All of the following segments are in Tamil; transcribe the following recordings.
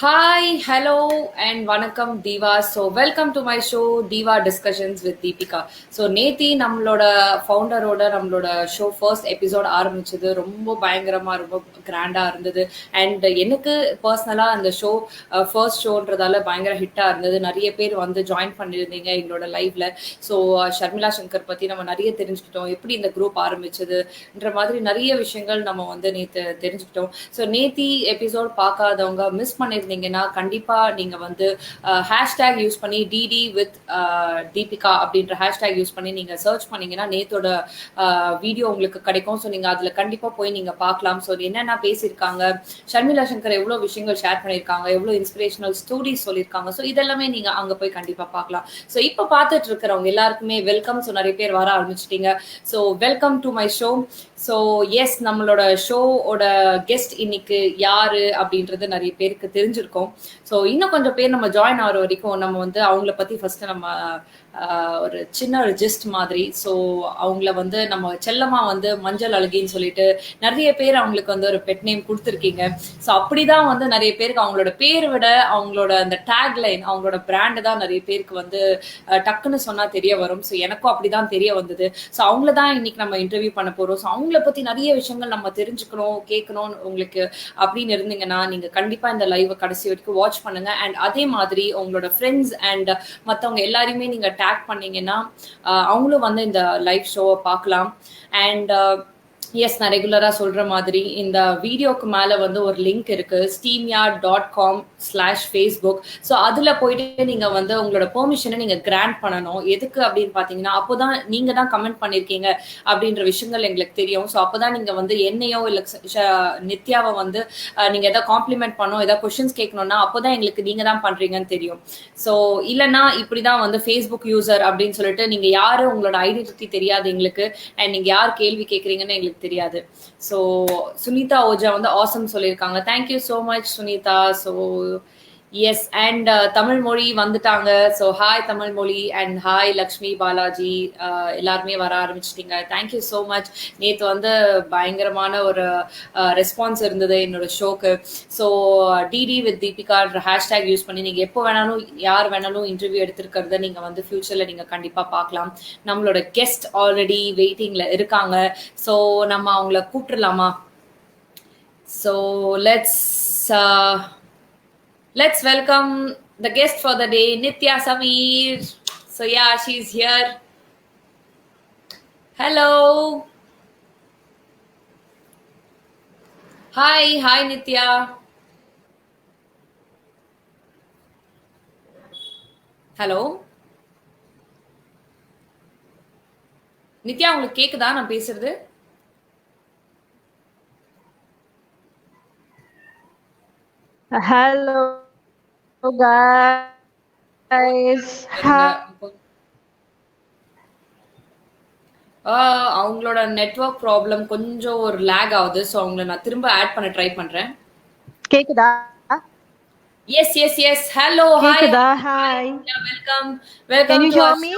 Hi, hello, and வணக்கம் Diva. So welcome to my show Diva discussions with Deepika. So நேத்தி நம்மளோட ஃபவுண்டரோட நம்மளோட ஷோ ஃபர்ஸ்ட் எபிசோட் ஆரம்பிச்சது ரொம்ப பயங்கரமாக ரொம்ப கிராண்டாக இருந்தது. அண்ட் எனக்கு பர்சனலாக அந்த ஷோ ஃபர்ஸ்ட் ஷோன்றதால பயங்கர ஹிட்டாக இருந்தது. நிறைய பேர் வந்து ஜாயின் பண்ணியிருந்தீங்க எங்களோட லைவ்ல. ஸோ ஷர்மிளா சங்கர் பற்றி நம்ம நிறைய தெரிஞ்சுக்கிட்டோம், எப்படி இந்த குரூப் ஆரம்பிச்சதுன்ற மாதிரி நிறைய விஷயங்கள் நம்ம வந்து நேற்று தெரிஞ்சுக்கிட்டோம். ஸோ நேத்தி எபிசோட் பார்க்காதவங்க மிஸ் பண்ணியிருந்தீங்கன்னா கண்டிப்பாக நீங்கள் வந்து ஹேஷ்டேக் யூஸ் பண்ணி டிடி வித் தீபிகா அப்படின்ற ஹேஷ்டேக் யூஸ் பண்ணி நீங்கள் சர்ச் பண்ணீங்கன்னா நேத்தோட வீடியோ உங்களுக்கு கிடைக்கும். ஸோ நீங்கள் அதில் கண்டிப்பாக போய் நீங்கள் பார்க்கலாம். ஸோ என்னென்ன பேசியிருக்காங்க, ஷர்மிளா சங்கர் எவ்வளோ விஷயங்கள் ஷேர் பண்ணியிருக்காங்க, எவ்வளோ இன்ஸ்பிரேஷனல் ஸ்டோரிஸ் சொல்லியிருக்காங்க. ஸோ இதெல்லாமே நீங்கள் அங்கே போய் கண்டிப்பாக பார்க்கலாம். ஸோ இப்போ பார்த்துட்டு இருக்கிறவங்க எல்லாருக்குமே வெல்கம். ஸோ நிறைய பேர் வர ஆரம்பிச்சிட்டீங்க. So welcome to my show. So yes, நம்மளோட ஷோவோட கெஸ்ட் இன்னைக்கு யாரு அப்படின்றது நிறைய பேருக்கு தெரிஞ்சிருக்கும். ஸோ இன்னும் கொஞ்சம் பேர் நம்ம ஜாயின் ஆகிற வரைக்கும் நம்ம வந்து அவங்கள பற்றி ஃபர்ஸ்ட் நம்ம ஒரு சின்ன ஒரு ஜிஸ்ட் மாதிரி. ஸோ அவங்கள வந்து நம்ம செல்லமாக வந்து மஞ்சள் அழகின்னு சொல்லிட்டு நிறைய பேர் அவங்களுக்கு வந்து ஒரு பெட் நேம் கொடுத்துருக்கீங்க. ஸோ அப்படிதான் வந்து நிறைய பேருக்கு அவங்களோட பேரை விட அவங்களோட அந்த டேக் லைன், அவங்களோட பிராண்டு தான் நிறைய பேருக்கு வந்து டக்குன்னு சொன்னா தெரிய வரும். ஸோ எனக்கும் அப்படிதான் தெரிய வந்தது. ஸோ அவங்கள தான் இன்னைக்கு நம்ம இன்டர்வியூ பண்ண போறோம். ஸோ அவங்கள பத்தி நிறைய விஷயங்கள் நம்ம தெரிஞ்சுக்கணும், கேட்கணும் உங்களுக்கு அப்படின்னு இருந்தீங்கன்னா நீங்க கண்டிப்பா இந்த லைவை கடைசி வரைக்கும் வாட்ச் பண்ணுங்க. அண்ட் அதே மாதிரி உங்களோட ஃப்ரெண்ட்ஸ் அண்ட் மற்றவங்க எல்லாரையுமே நீங்க டேக் பண்ணீங்கன்னா அவங்களும் வந்து இந்த லைவ் ஷோவை பார்க்கலாம். அண்ட் எஸ், நான் ரெகுலராக சொல்கிற மாதிரி இந்த வீடியோக்கு மேலே வந்து ஒரு லிங்க் இருக்குது, steamyard.com/Facebook. ஸோ அதில் போயிட்டு நீங்கள் வந்து உங்களோட பெர்மிஷனை நீங்கள் கிராண்ட் பண்ணணும். எதுக்கு அப்படின்னு பார்த்தீங்கன்னா அப்போ தான் நீங்கள் தான் கமெண்ட் பண்ணியிருக்கீங்க அப்படின்ற விஷயங்கள் எங்களுக்கு தெரியும். ஸோ அப்போ தான் நீங்கள் வந்து என்னையோ இல்லை நித்யாவை வந்து நீங்கள் எதாவது காம்ப்ளிமெண்ட் பண்ணணும், எதாவது கொஷின்ஸ் கேட்கணும்னா அப்போ தான் எங்களுக்கு நீங்கள் தான் பண்ணுறீங்கன்னு தெரியும். ஸோ இல்லைன்னா இப்படி தான் வந்து ஃபேஸ்புக் யூசர் அப்படின்னு சொல்லிட்டு நீங்கள் யார், உங்களோட ஐடென்டிட்டி தெரியாது எங்களுக்கு, அண்ட் நீங்கள் யார் கேள்வி கேட்குறீங்கன்னு எங்களுக்கு தெரியாது. ஸோ சுனிதா ஓஜா வந்து ஆசம் சொல்லியிருக்காங்க. Thank you so much Sunita. So yes, and Tamil மொழி வந்துட்டாங்க. ஸோ ஹாய் தமிழ் மொழி அண்ட் ஹாய் லக்ஷ்மி பாலாஜி, எல்லாருமே வர ஆரம்பிச்சிட்டிங்க. Thank you so much. நேற்று வந்து பயங்கரமான ஒரு ரெஸ்பான்ஸ் இருந்தது என்னோட ஷோக்கு. ஸோ டிடி வித் தீபிகான்ற ஹேஷ்டேக் யூஸ் பண்ணி நீங்கள் எப்போ வேணாலும் யார் வேணாலும் இன்டர்வியூ எடுத்திருக்கிறத நீங்கள் வந்து ஃபியூச்சரில் நீங்கள் கண்டிப்பாக பார்க்கலாம். நம்மளோட கெஸ்ட் ஆல்ரெடி வெயிட்டிங்கில் இருக்காங்க. ஸோ நம்ம அவங்கள கூப்பிட்டுலாமா? So let's welcome the guest for the day, Nithya Sameer. So yeah, she's here. Hello. Hi Nithya. Hello. Nithya, உங்களுக்கு கேக்குதா நான் பேசுறது? Hello guys. அவங்களோட நெட்வொர்க் ப்ராப்ளம் கொஞ்சம் ஒரு லேக் ஆகுது. ஸோ அவங்கள நான் திரும்ப ஆட் பண்ண ட்ரை பண்றேன். கேக்குதா? எஸ். ஹலோ, கேக்குதா? Hi, welcome can you hear me?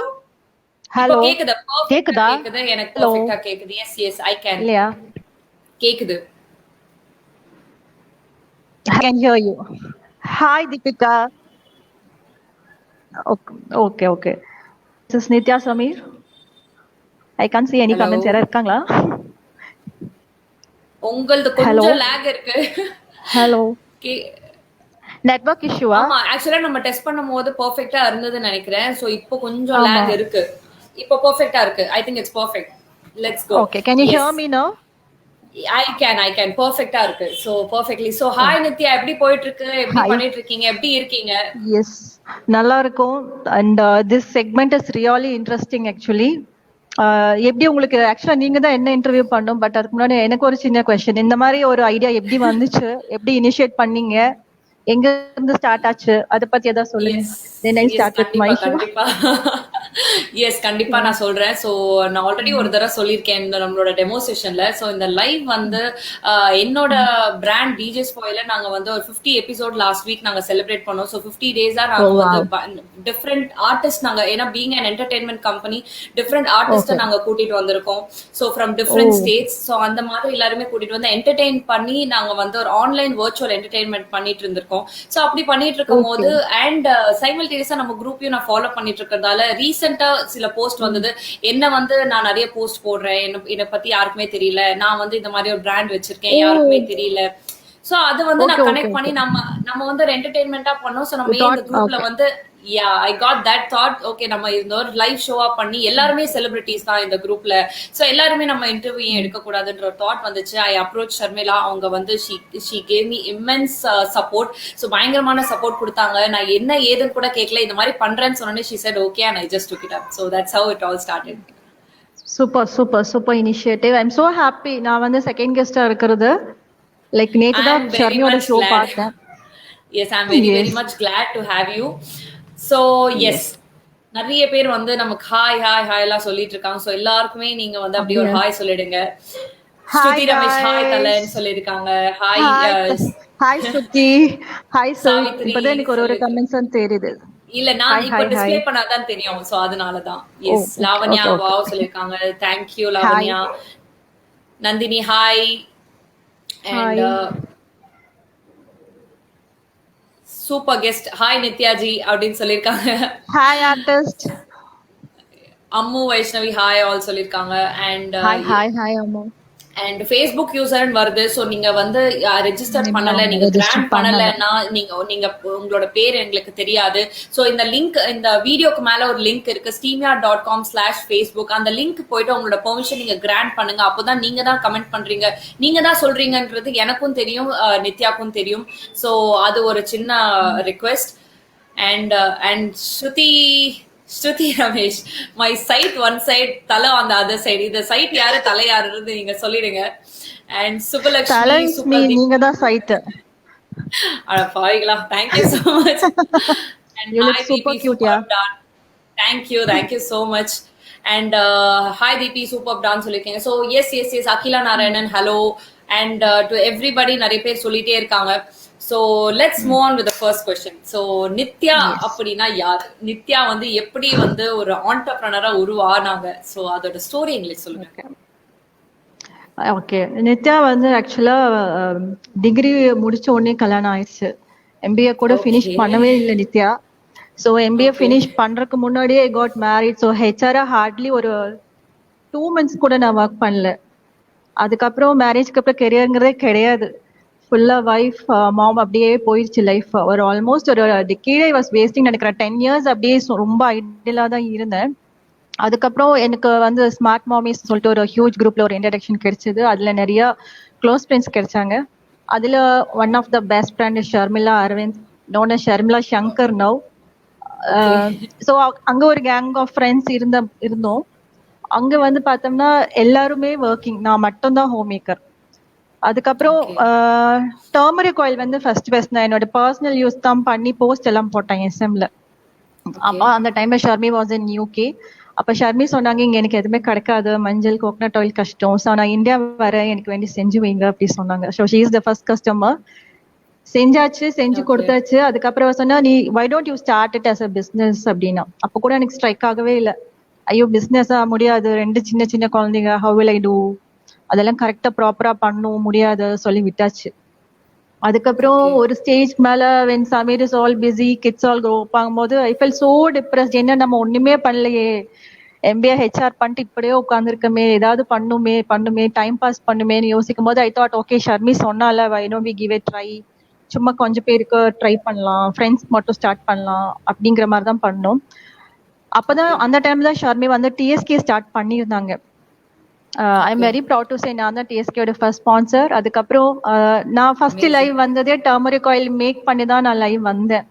Hello, கேக்குதா? கேக்குதா? கேக்குது, எனக்கு பெர்ஃபெக்ட்டா கேக்குது. Yes I can. இல்லையா? கேக்குது. I can hear you. Hi Deepika. Okay. This is Nithya Sameer. I can't see any comments. யாரா இருக்காங்களா? உங்களது கொஞ்சம் லேக் இருக்கு. ஹலோ. நெட்வொர்க் இஷ்யூவா? ஆமா, एक्चुअली நம்ம டெஸ்ட் பண்ணும்போது பெர்ஃபெக்ட்டா இருந்ததுன்னு நினைக்கிறேன். சோ இப்போ கொஞ்சம் லேக் இருக்கு. இப்போ பெர்ஃபெக்ட்டா இருக்கு. I think it's perfect. Let's go. Okay, can you hear me now? I can பெர்ஃபெக்ட்டா இருக்கு. So perfectly. So hi Nithya, எப்படி போயிட்டு இருக்கு? எப்படி பண்ணிட்டு இருக்கீங்க? எப்படி இருக்கீங்க? Yes, நல்லா இருக்கும். And this segment is really interesting actually. எப்படி உங்களுக்கு ஆக்சுவலா நீங்க தான் என்ன இன்டர்வியூ பண்ணோம், பட் அதுக்கு முன்னாடி எனக்கு ஒரு சின்ன கொஸ்டின். இந்த மாதிரி ஒரு ஐடியா எப்படி வந்துச்சு, எப்படி இனிஷியேட் பண்ணீங்க, எங்க இருந்து ஸ்டார்ட் ஆச்சு, அத பத்தி ஏதாவது சொல்லுங்க. Then I start with my show. Yes கண்டிப்பா நான் சொல்றேன். சோ நான் ஆல்ரெடி ஒரு தடவை சொல்லியிருக்கேன் இந்த நம்மளோட டெமோ செஷன்ல. சோ இந்த லைவ் வந்து என்னோட பிராண்ட் டிஜே ஸ்பாயில நாங்க வந்து ஒரு 50 எபிசோட் லாஸ்ட் வீக் நாங்க செலிப்ரேட் பண்ணோம். சோ 50 டேஸா நாங்க வந்து டிஃப்ரெண்ட் ஆர்டிஸ்ட் நாங்க, ஏன்னா being an entertainment company different artist நாங்க கூட்டிட்டு வந்திருக்கோம். So from different states. So அந்த மாதிரி எல்லாருமே கூட்டிட்டு வந்து என்டர்டெயின் பண்ணி நாங்க வந்து ஒரு ஆன்லைன் வர்ச்சுவல் என்டர்டைன்மெண்ட் பண்ணிட்டு இருந்திருக்கோம். சோ அப்படி பண்ணிட்டு இருக்கும் போது அண்ட் சைமல்டேனியஸா நம்ம குரூப்பையும் நான் ஃபாலோ பண்ணிட்டு இருக்கிறதால ரீசெண்டா சில போஸ்ட் வந்தது. என்ன வந்து நான் நிறைய போஸ்ட் போடுறேன், என்னை பத்தி யாருக்குமே தெரியல, நான் வந்து இந்த மாதிரி ஒரு பிராண்ட் வச்சிருக்கேன் யாருக்குமே தெரியல. சோ அது வந்து நான் கனெக்ட் பண்ணி நம்ம வந்து ஒரு என்டர்டெயின்மெண்டா பண்ணோம். சோ நம்ம இந்த குரூப்ல வந்து I got that thought, okay நம்ம இந்த ஒரு லைவ் ஷோவா பண்ணி எல்லாருமே செலிபிரிட்டிஸ் தான் இந்த குரூப்ல, சோ எல்லாருமே நம்ம இன்டர்வியூ எடுக்க கூடாதுன்ற ஒரு தாட் வந்துச்சு. I approach Sharmila. அவங்க வந்து she gave me immense support. So பயங்கரமான சப்போர்ட் கொடுத்தாங்க. நான் என்ன ஏதுன்னு கூட கேட்கல, இந்த மாதிரி பண்றேன்னு சொன்னோன்னே she said okay and I just took it up. So that's how it all started. Super initiative. I am so happy நான் வந்து செகண்ட் கெஸ்டா இருக்கிறது. லைக் நேத்து தான் ஷர்மியோட ஷோ பார்த்தேன். Yes I am very very much glad to have you. So yes நிறைய பேர் வந்து நமக்கு ஹாய் ஹாய் ஹாய் எல்லாம் சொல்லிட்டு இருக்காங்க. சோ எல்லாருக்குமே நீங்க வந்து அப்படி ஒரு ஹாய் சொல்லிடுங்க. ஸ்ருதி ரமேஷ் ஹாய் தலன்னு சொல்லிருக்காங்க. ஹாய் ஹாய் ஸ்ருதி, ஹாய் சாவித்ரி. இப்பதான் எனக்கு ஒரு கமெண்ட்ஸ் தெரியுது. இல்ல நான் இப்ப டிஸ்ப்ளே பண்ணாதான் தெரியும். சோ அதனாலதான். எஸ் லாவண்யா வாவ் சொல்லிருக்காங்க. Thank you Lavanya. Nandini hi. And super guest hi நித்யாஜி அப்படின்னு சொல்லிருக்காங்க. Hi artist. Ammu Vaishnavi hi all சொல்லிருக்காங்க. And hi Ammu. And Facebook யூசர்னு வருது. சோ நீங்க வந்து ரெஜிஸ்டர் பண்ணல, நீங்க கிராண்ட் பண்ணலன்னா நீங்க உங்களோட பேர் எங்களுக்கு தெரியாது. சோ இந்த லிங்க், இந்த வீடியோக்கு மேல ஒரு லிங்க் இருக்கு, steamyard.com/Facebook. அந்த லிங்க் போயிட்டு உங்களோட பெர்மிஷன் நீங்க கிராண்ட் பண்ணுங்க. அப்போதான் நீங்க தான் கமெண்ட் பண்றீங்க, நீங்க தான் சொல்றீங்கன்றது எனக்கும் தெரியும், நித்யாக்கும் தெரியும். சோ அது ஒரு சின்ன request. And Shruti Ramesh, my side one side, தலை ஆன் தி அதர் சைடு. இந்த சைட் யாரு தலை யாருன்னு நீங்க சொல்லிடுங்க. அண்ட் சுபலட்சுமி, நீங்க தான் சைட். அட பாவிகளா, thank you so much. And you look super cute, yeah. Thank you so much. And hi DP superb dance சொல்லிருக்கீங்க. So yes Akila Narayanan hello. And to everybody நிறைய பேர் சொல்லிட்டே இருக்காங்க. So let's move on with the first question. So Nithya அப்படின்னா யார்? நித்யா வந்து எப்படி வந்து ஒரு ஆண்டர்பிரனரா உருவானாங்க? So அதோட ஸ்டோரி எங்களுக்கு சொல்லுங்க. ஓகே, நித்யா வந்து ஆக்சுவலா டிகிரி முடிச்ச உடனே கல்யாணம் ஆயிடுச்சு. MBA கூட ஃபினிஷ் பண்ணவே இல்லை நித்யா. ஸோ MBA ஃபினிஷ் பண்றதுக்கு முன்னாடியே I got married. So HR hardly ஒரு 2 months கூட நான் ஒர்க் பண்ணல. அதுக்கப்புறம் மேரேஜ்க்கு அப்புறம் கெரியருங்கிறதே கிடையாது. ஃபுல்லா வைஃப் மாம் அப்படியே போயிடுச்சு லைஃப். ஒரு ஆல்மோஸ்ட் ஒரு டிகேட் வாஸ் வேஸ்டிங் நினைக்கிறேன். 10 years அப்படியே ரொம்ப ஐடியலா தான் இருந்தேன். அதுக்கப்புறம் எனக்கு வந்து ஸ்மார்ட் மாமிஸ் சொல்லிட்டு ஒரு ஹியூஜ் குரூப்ல ஒரு இன்ட்ரடக்ஷன் கிடைச்சது. அதுல நிறைய க்ளோஸ் ஃப்ரெண்ட்ஸ் கிடைச்சாங்க. அதுல one of the best friend Sharmila Aravind, known as Sharmila Shankar now. So அங்க ஒரு கேங் ஆஃப் ஃப்ரெண்ட்ஸ் இருந்தோம். அங்க வந்து பார்த்தோம்னா எல்லாருமே ஒர்க்கிங், நான் மட்டும்தான் ஹோம் மேக்கர். அதுக்கப்புறம் டர்மரிக் ஆயில் வந்து ஃபர்ஸ்ட் நான் என்னோட பர்சனல் யூஸ் தான் பண்ணி போஸ்ட் எல்லாம் போட்டேன் SMல. அப்போ அந்த டைம்ல ஷர்மி வாஸ் இன் UK. அப்ப ஷர்மி சொன்னாங்க, இங்க எனக்கு எதுவுமே கிடைக்காது, மஞ்சள் கோகனட் ஆயில் கஷ்டம், ஸோ நான் இந்தியா வரேன், எனக்கு வேண்டி செஞ்சு வைங்க அப்படி சொன்னாங்க. So she is the first customer. செஞ்சு கொடுத்தாச்சு. அதுக்கப்புறம் சொன்னா, நீ why don't you start it as a business அப்படின்னா. அப்போ கூட எனக்கு ஸ்ட்ரைக் ஆகவே இல்லை. ஐயோ பிசினஸா முடியாது, 2 சின்ன குழந்தைங்க, ஹவ் வில் ஐ டூ, அதெல்லாம் கரெக்டா ப்ராப்பரா பண்ணவும் முடியாது சொல்லி விட்டாச்சு. அதுக்கப்புறம் ஒரு ஸ்டேஜ் மேல when Samir is all busy, kids all grow up ஆகும்போது I felt so depressed. என்ன நம்ம ஒண்ணுமே பண்ணலையே, MBA HR பண்ணிட்டு இப்படியே உட்காந்துருக்கமே, ஏதாவது பண்ணுமே டைம் பாஸ் பண்ணுமேன்னு யோசிக்கும் போது I thought okay, ஷர்மி சொன்னால why don't we give a try, சும்மா கொஞ்சம் பேருக்கு ட்ரை பண்ணலாம், ஃப்ரெண்ட்ஸ் மட்டும் ஸ்டார்ட் பண்ணலாம் அப்படிங்கிற மாதிரி தான் பண்ணோம். அப்பதான் அந்த டைம்ல தான் ஷர்மி வந்து TSK ஸ்டார்ட் பண்ணியிருந்தாங்க. I am very proud to say நான் தான் TSKயோட ஃபர்ஸ்ட் ஸ்பான்சர். அதுக்கப்புறம் நான் ஃபர்ஸ்ட் லைவ் வந்ததே டர்மரிக் ஆயில் மேக் பண்ணி தான் நான் லைவ் வந்தேன்.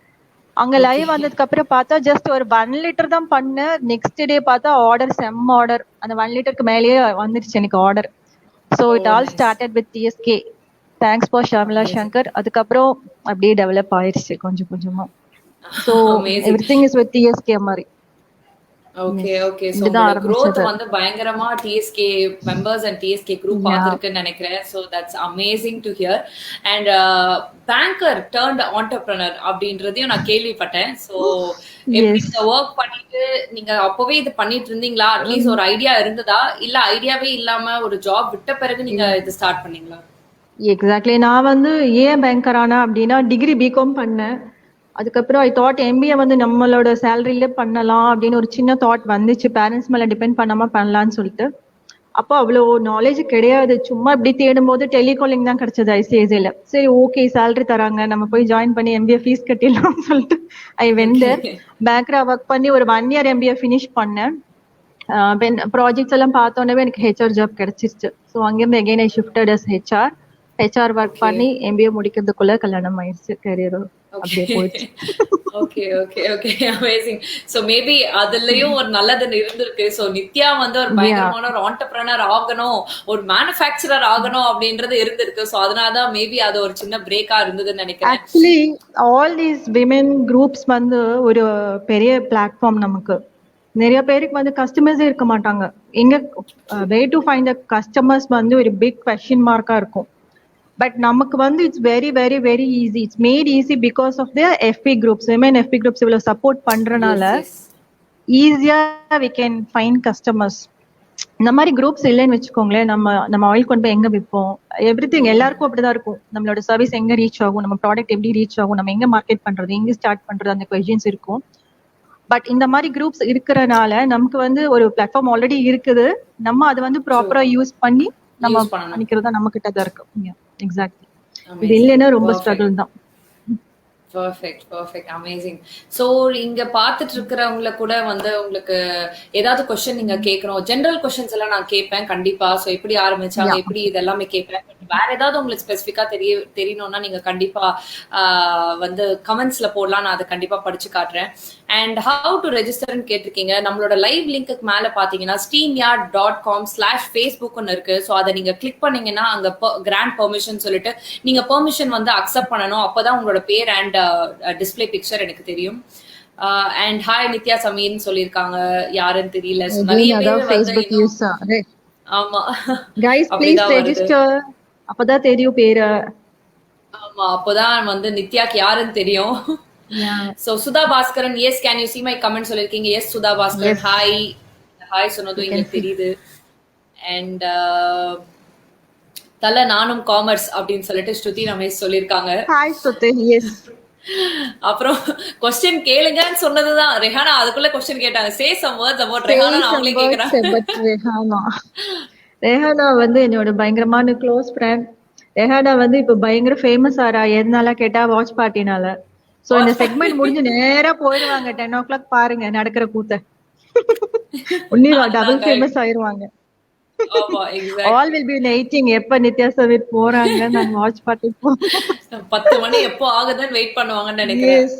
அங்க லைவ் வந்ததுக்கு அப்புறம் பார்த்தா ஜஸ்ட் ஒரு 1 liter தான் பண்ணேன். நெக்ஸ்ட் டே பார்த்தா ஆர்டர் செம்ம ஆர்டர், அந்த 1 literக்கு மேலேயே வந்துருச்சு எனக்கு order. So it all started with TSK. Thanks for Sharmila Shankar. அதுக்கப்புறம் அப்படியே டெவலப் ஆயிடுச்சு கொஞ்சம் கொஞ்சமா. So everything is with TSK மாதிரி. Okay, yes. ஓகே. ஸோ இப்படிதான் உங்களோட growth ஆரம்பிச்சது. வந்து பயங்கரமா TSK members and TSK group யா பார்த்துருக்குன்னு நினைக்கிறேன். So that's amazing to hear. And banker turned entrepreneur அப்படின்றதையும் நான் கேள்விப்பட்டேன். ஸோ எப்படி எஸ். நீங்க ஒர்க் பண்ணிட்டு நீங்க அப்பவே இது பண்ணிட்டு இருந்தீங்களா? அட்லீஸ்ட் ஒரு ஐடியா இருந்ததா? இல்ல ஐடியாவே இல்லாம ஒரு ஜாப் விட்ட பிறகு நீங்க இது ஸ்டார்ட் பண்ணீங்களா? எக்ஸாக்ட்லி. நான் வந்து ஏன் பேங்கர் ஆனேன் அப்படின்னா டிகிரி பிகாம் பண்ணேன். அதுக்கப்புறம் ஐ தாட் எம்பிஏ வந்து நம்மளோட சேலரியிலே பண்ணலாம் அப்படின்னு ஒரு சின்ன தாட் வந்துச்சு. பேரண்ட்ஸ் மேல டிபெண்ட் பண்ணாம பண்ணலாம்னு சொல்லிட்டு. அப்போ அவ்வளோ நாலேஜ் கிடையாது. சும்மா இப்படி தேடும் போது டெலிகாலிங் தான் கிடைச்சது ஐசிஐசிஐல. சரி ஓகே சேலரி தராங்க, நம்ம போய் ஜாயின் பண்ணி எம்பிஏ ஃபீஸ் கட்டிடலாம்னு சொல்லிட்டு ஐ வெண்ட். ஓகே. பேங்கரா ஒர்க் பண்ணி ஒரு 1 இயர் எம்பிஏ ஃபினிஷ் பண்ணேன். ப்ராஜெக்ட்ஸ் எல்லாம் பார்த்தோன்னே எனக்கு ஹெச்ஆர் ஜாப் கிடைச்சிருச்சு. ஸோ அங்கேருந்து again I shifted as HR work okay. பண்ணி எம்பிஏ முடிக்கிறதுக்குள்ள கல்யாணம் ஆயிடுச்சு. Career okay. அப்படியே போயிடுச்சு. Okay, okay, okay. Amazing. So maybe அதுலயும் ஒரு நல்லது இருந்திருக்கு. சோ நித்யா வந்து ஒரு யா பயங்கரமான ஒரு ஆண்டர்பிரனர் ஆகணும், ஒரு மேனுஃபேக்சரர் ஆகணும் அப்படின்றது இருந்திருக்கு. சோ அதனாலதான் மேபி அது ஒரு சின்ன பிரேக்கா இருந்ததுன்னு நினைக்கிறேன். Actually all these women groups வந்து ஒரு பெரிய பிளாட்ஃபார்ம் நமக்கு. நிறைய பேருக்கு வந்து கஸ்டமர்ஸே இருக்க மாட்டாங்க. எங்க way to find the customers வந்து ஒரு பிக் கொஸ்டின் மார்க்கா இருக்கும். பட் நமக்கு வந்து it's very very very easy. It's made easy because of the FB groups. Women FB groups இவ்வளவு சப்போர்ட் பண்றனால எஸ், எஸ். ஈஸியா வி கேன் ஃபைண்ட் கஸ்டமர்ஸ். இந்த மாதிரி குரூப்ஸ் இல்லைன்னு வச்சுக்கோங்களேன், நம்ம நம்ம ஆயில் கொண்டு போய் எங்க விற்போம்? எவ்ரிதிங் எல்லாருக்கும் அப்படிதான் இருக்கும். நம்மளோட சர்வீஸ் எங்க ரீச் ஆகும், நம்ம ப்ராடக்ட் எப்படி ரீச் ஆகும், நம்ம எங்க மார்க்கெட் பண்றது, எங்க ஸ்டார்ட் பண்றது, அந்த கொஸ்டின்ஸ் இருக்கும். பட் இந்த மாதிரி குரூப்ஸ் இருக்கிறனால நமக்கு வந்து ஒரு பிளாட்ஃபார்ம் ஆல்ரெடி இருக்குது. நம்ம அதை வந்து ட்ரூ. ப்ராப்பரா யூஸ் பண்ணி நம்ம யூஸ் பண்ணணும். பண்ணிக்கிறது தான் நம்ம கிட்ட தான் இருக்கு. எக்ஸாக்ட்லி. இது அமேசிங். இல்லைன்னா ரொம்ப பர்ஃபெக்ட். ஸ்ட்ரகிள் தான். Perfect, perfect. அமேசிங். ஸோ இங்க பார்த்துட்டு இருக்கிறவங்கள கூட வந்து உங்களுக்கு ஏதாவது கொஸ்டின் நீங்க கேட்கணும், ஜென்ரல் கொஸ்டின்ஸ் எல்லாம் நான் கேட்பேன் கண்டிப்பா. ஸோ எப்படி ஆரம்பிச்சாங்க, யா எப்படி இது எல்லாமே கேட்பேன். But வேற ஏதாவது உங்களுக்கு ஸ்பெசிஃபிக்கா தெரியணும்னா நீங்க கண்டிப்பா வந்து கமெண்ட்ஸ்ல போடலாம். நான் அதை கண்டிப்பா படிச்சு காட்டுறேன். அண்ட் ஹவு டு ரெஜிஸ்டர்னு கேட்டிருக்கீங்க. நம்மளோட லைவ் லிங்க்கு மேல பாத்தீங்கன்னா steamyard.com/facebook இருக்கு. ஸோ அதை நீங்க கிளிக் பண்ணீங்கன்னா அங்க கிராண்ட் பெர்மிஷன் சொல்லிட்டு நீங்க பெர்மிஷன் வந்து அக்செப்ட் பண்ணணும். அப்பதான் உங்களோட பேர் அண்ட் டிஸ்பிளே பிக்சர் எனக்கு தெரியும். அண்ட் ஹாய் நித்யா சமீர்னு சொல்லியிருக்காங்க, யாருன்னு தெரியல. ஸோ நிறைய again பேர் அதான் வந்து Facebook இன்னும் யூஸ். ஆமா கைஸ் ப்ளீஸ் அப்படிதான் வருது. ரெஜிஸ்டர். அப்பதான் தெரியும் பேரு. ஆமா அப்போதான் வந்து நித்யாக்கு யாருன்னு தெரியும். Yeah so Sudha Bhaskaran, yes can you see my comment சொல்லிருக்கீங்க. Yes Sudha Bhaskaran yes hi. Hi சொன்னதும் யூ இங்க கேன் see. தெரியுது. அண்ட் தல நானும் காமர்ஸ் அப்படின்னு சொல்லிட்டு ஸ்ருதி ரமேஷ் சொல்லியிருக்காங்க. ஹாய் சுத்து. எஸ் அப்புறம் கொஸ்டின் கேளுங்கன்னு சொன்னதுதான் ரெஹானா. அதுக்குள்ள கொஸ்டின் கேட்டாங்க. Say some words about say Rehana, some அவங்களே words கேக்குறாங்க. about ரெஹானா. ரெஹானா வந்து என்னோட பயங்கரமான க்ளோஸ் ஃப்ரெண்ட். ரெஹானா வந்து இப்ப பயங்கர ஃபேமஸ் ஆறா. எதனால கேட்டா வாட்ச் பார்ட்டினால. சோ இந்த வாட்ச் செக்மெண்ட் முடிஞ்சு நேரா போயிடுவாங்க. 10 o'clock பாருங்க நடக்கிற கூத்த. உன்னிவா டபுள் அதாங்க. ஃபேமஸ் ஆயிருவாங்க. ஆமா all exactly. Will be waiting எப்ப நித்யா சமீர் போறாங்க நாங்க வாட்ச் பார்ட்டி போவோம். 10 மணி எப்போ ஆகுதுன்னு வெயிட் பண்ணுவாங்கன்னு நினைக்கிறேன். Yes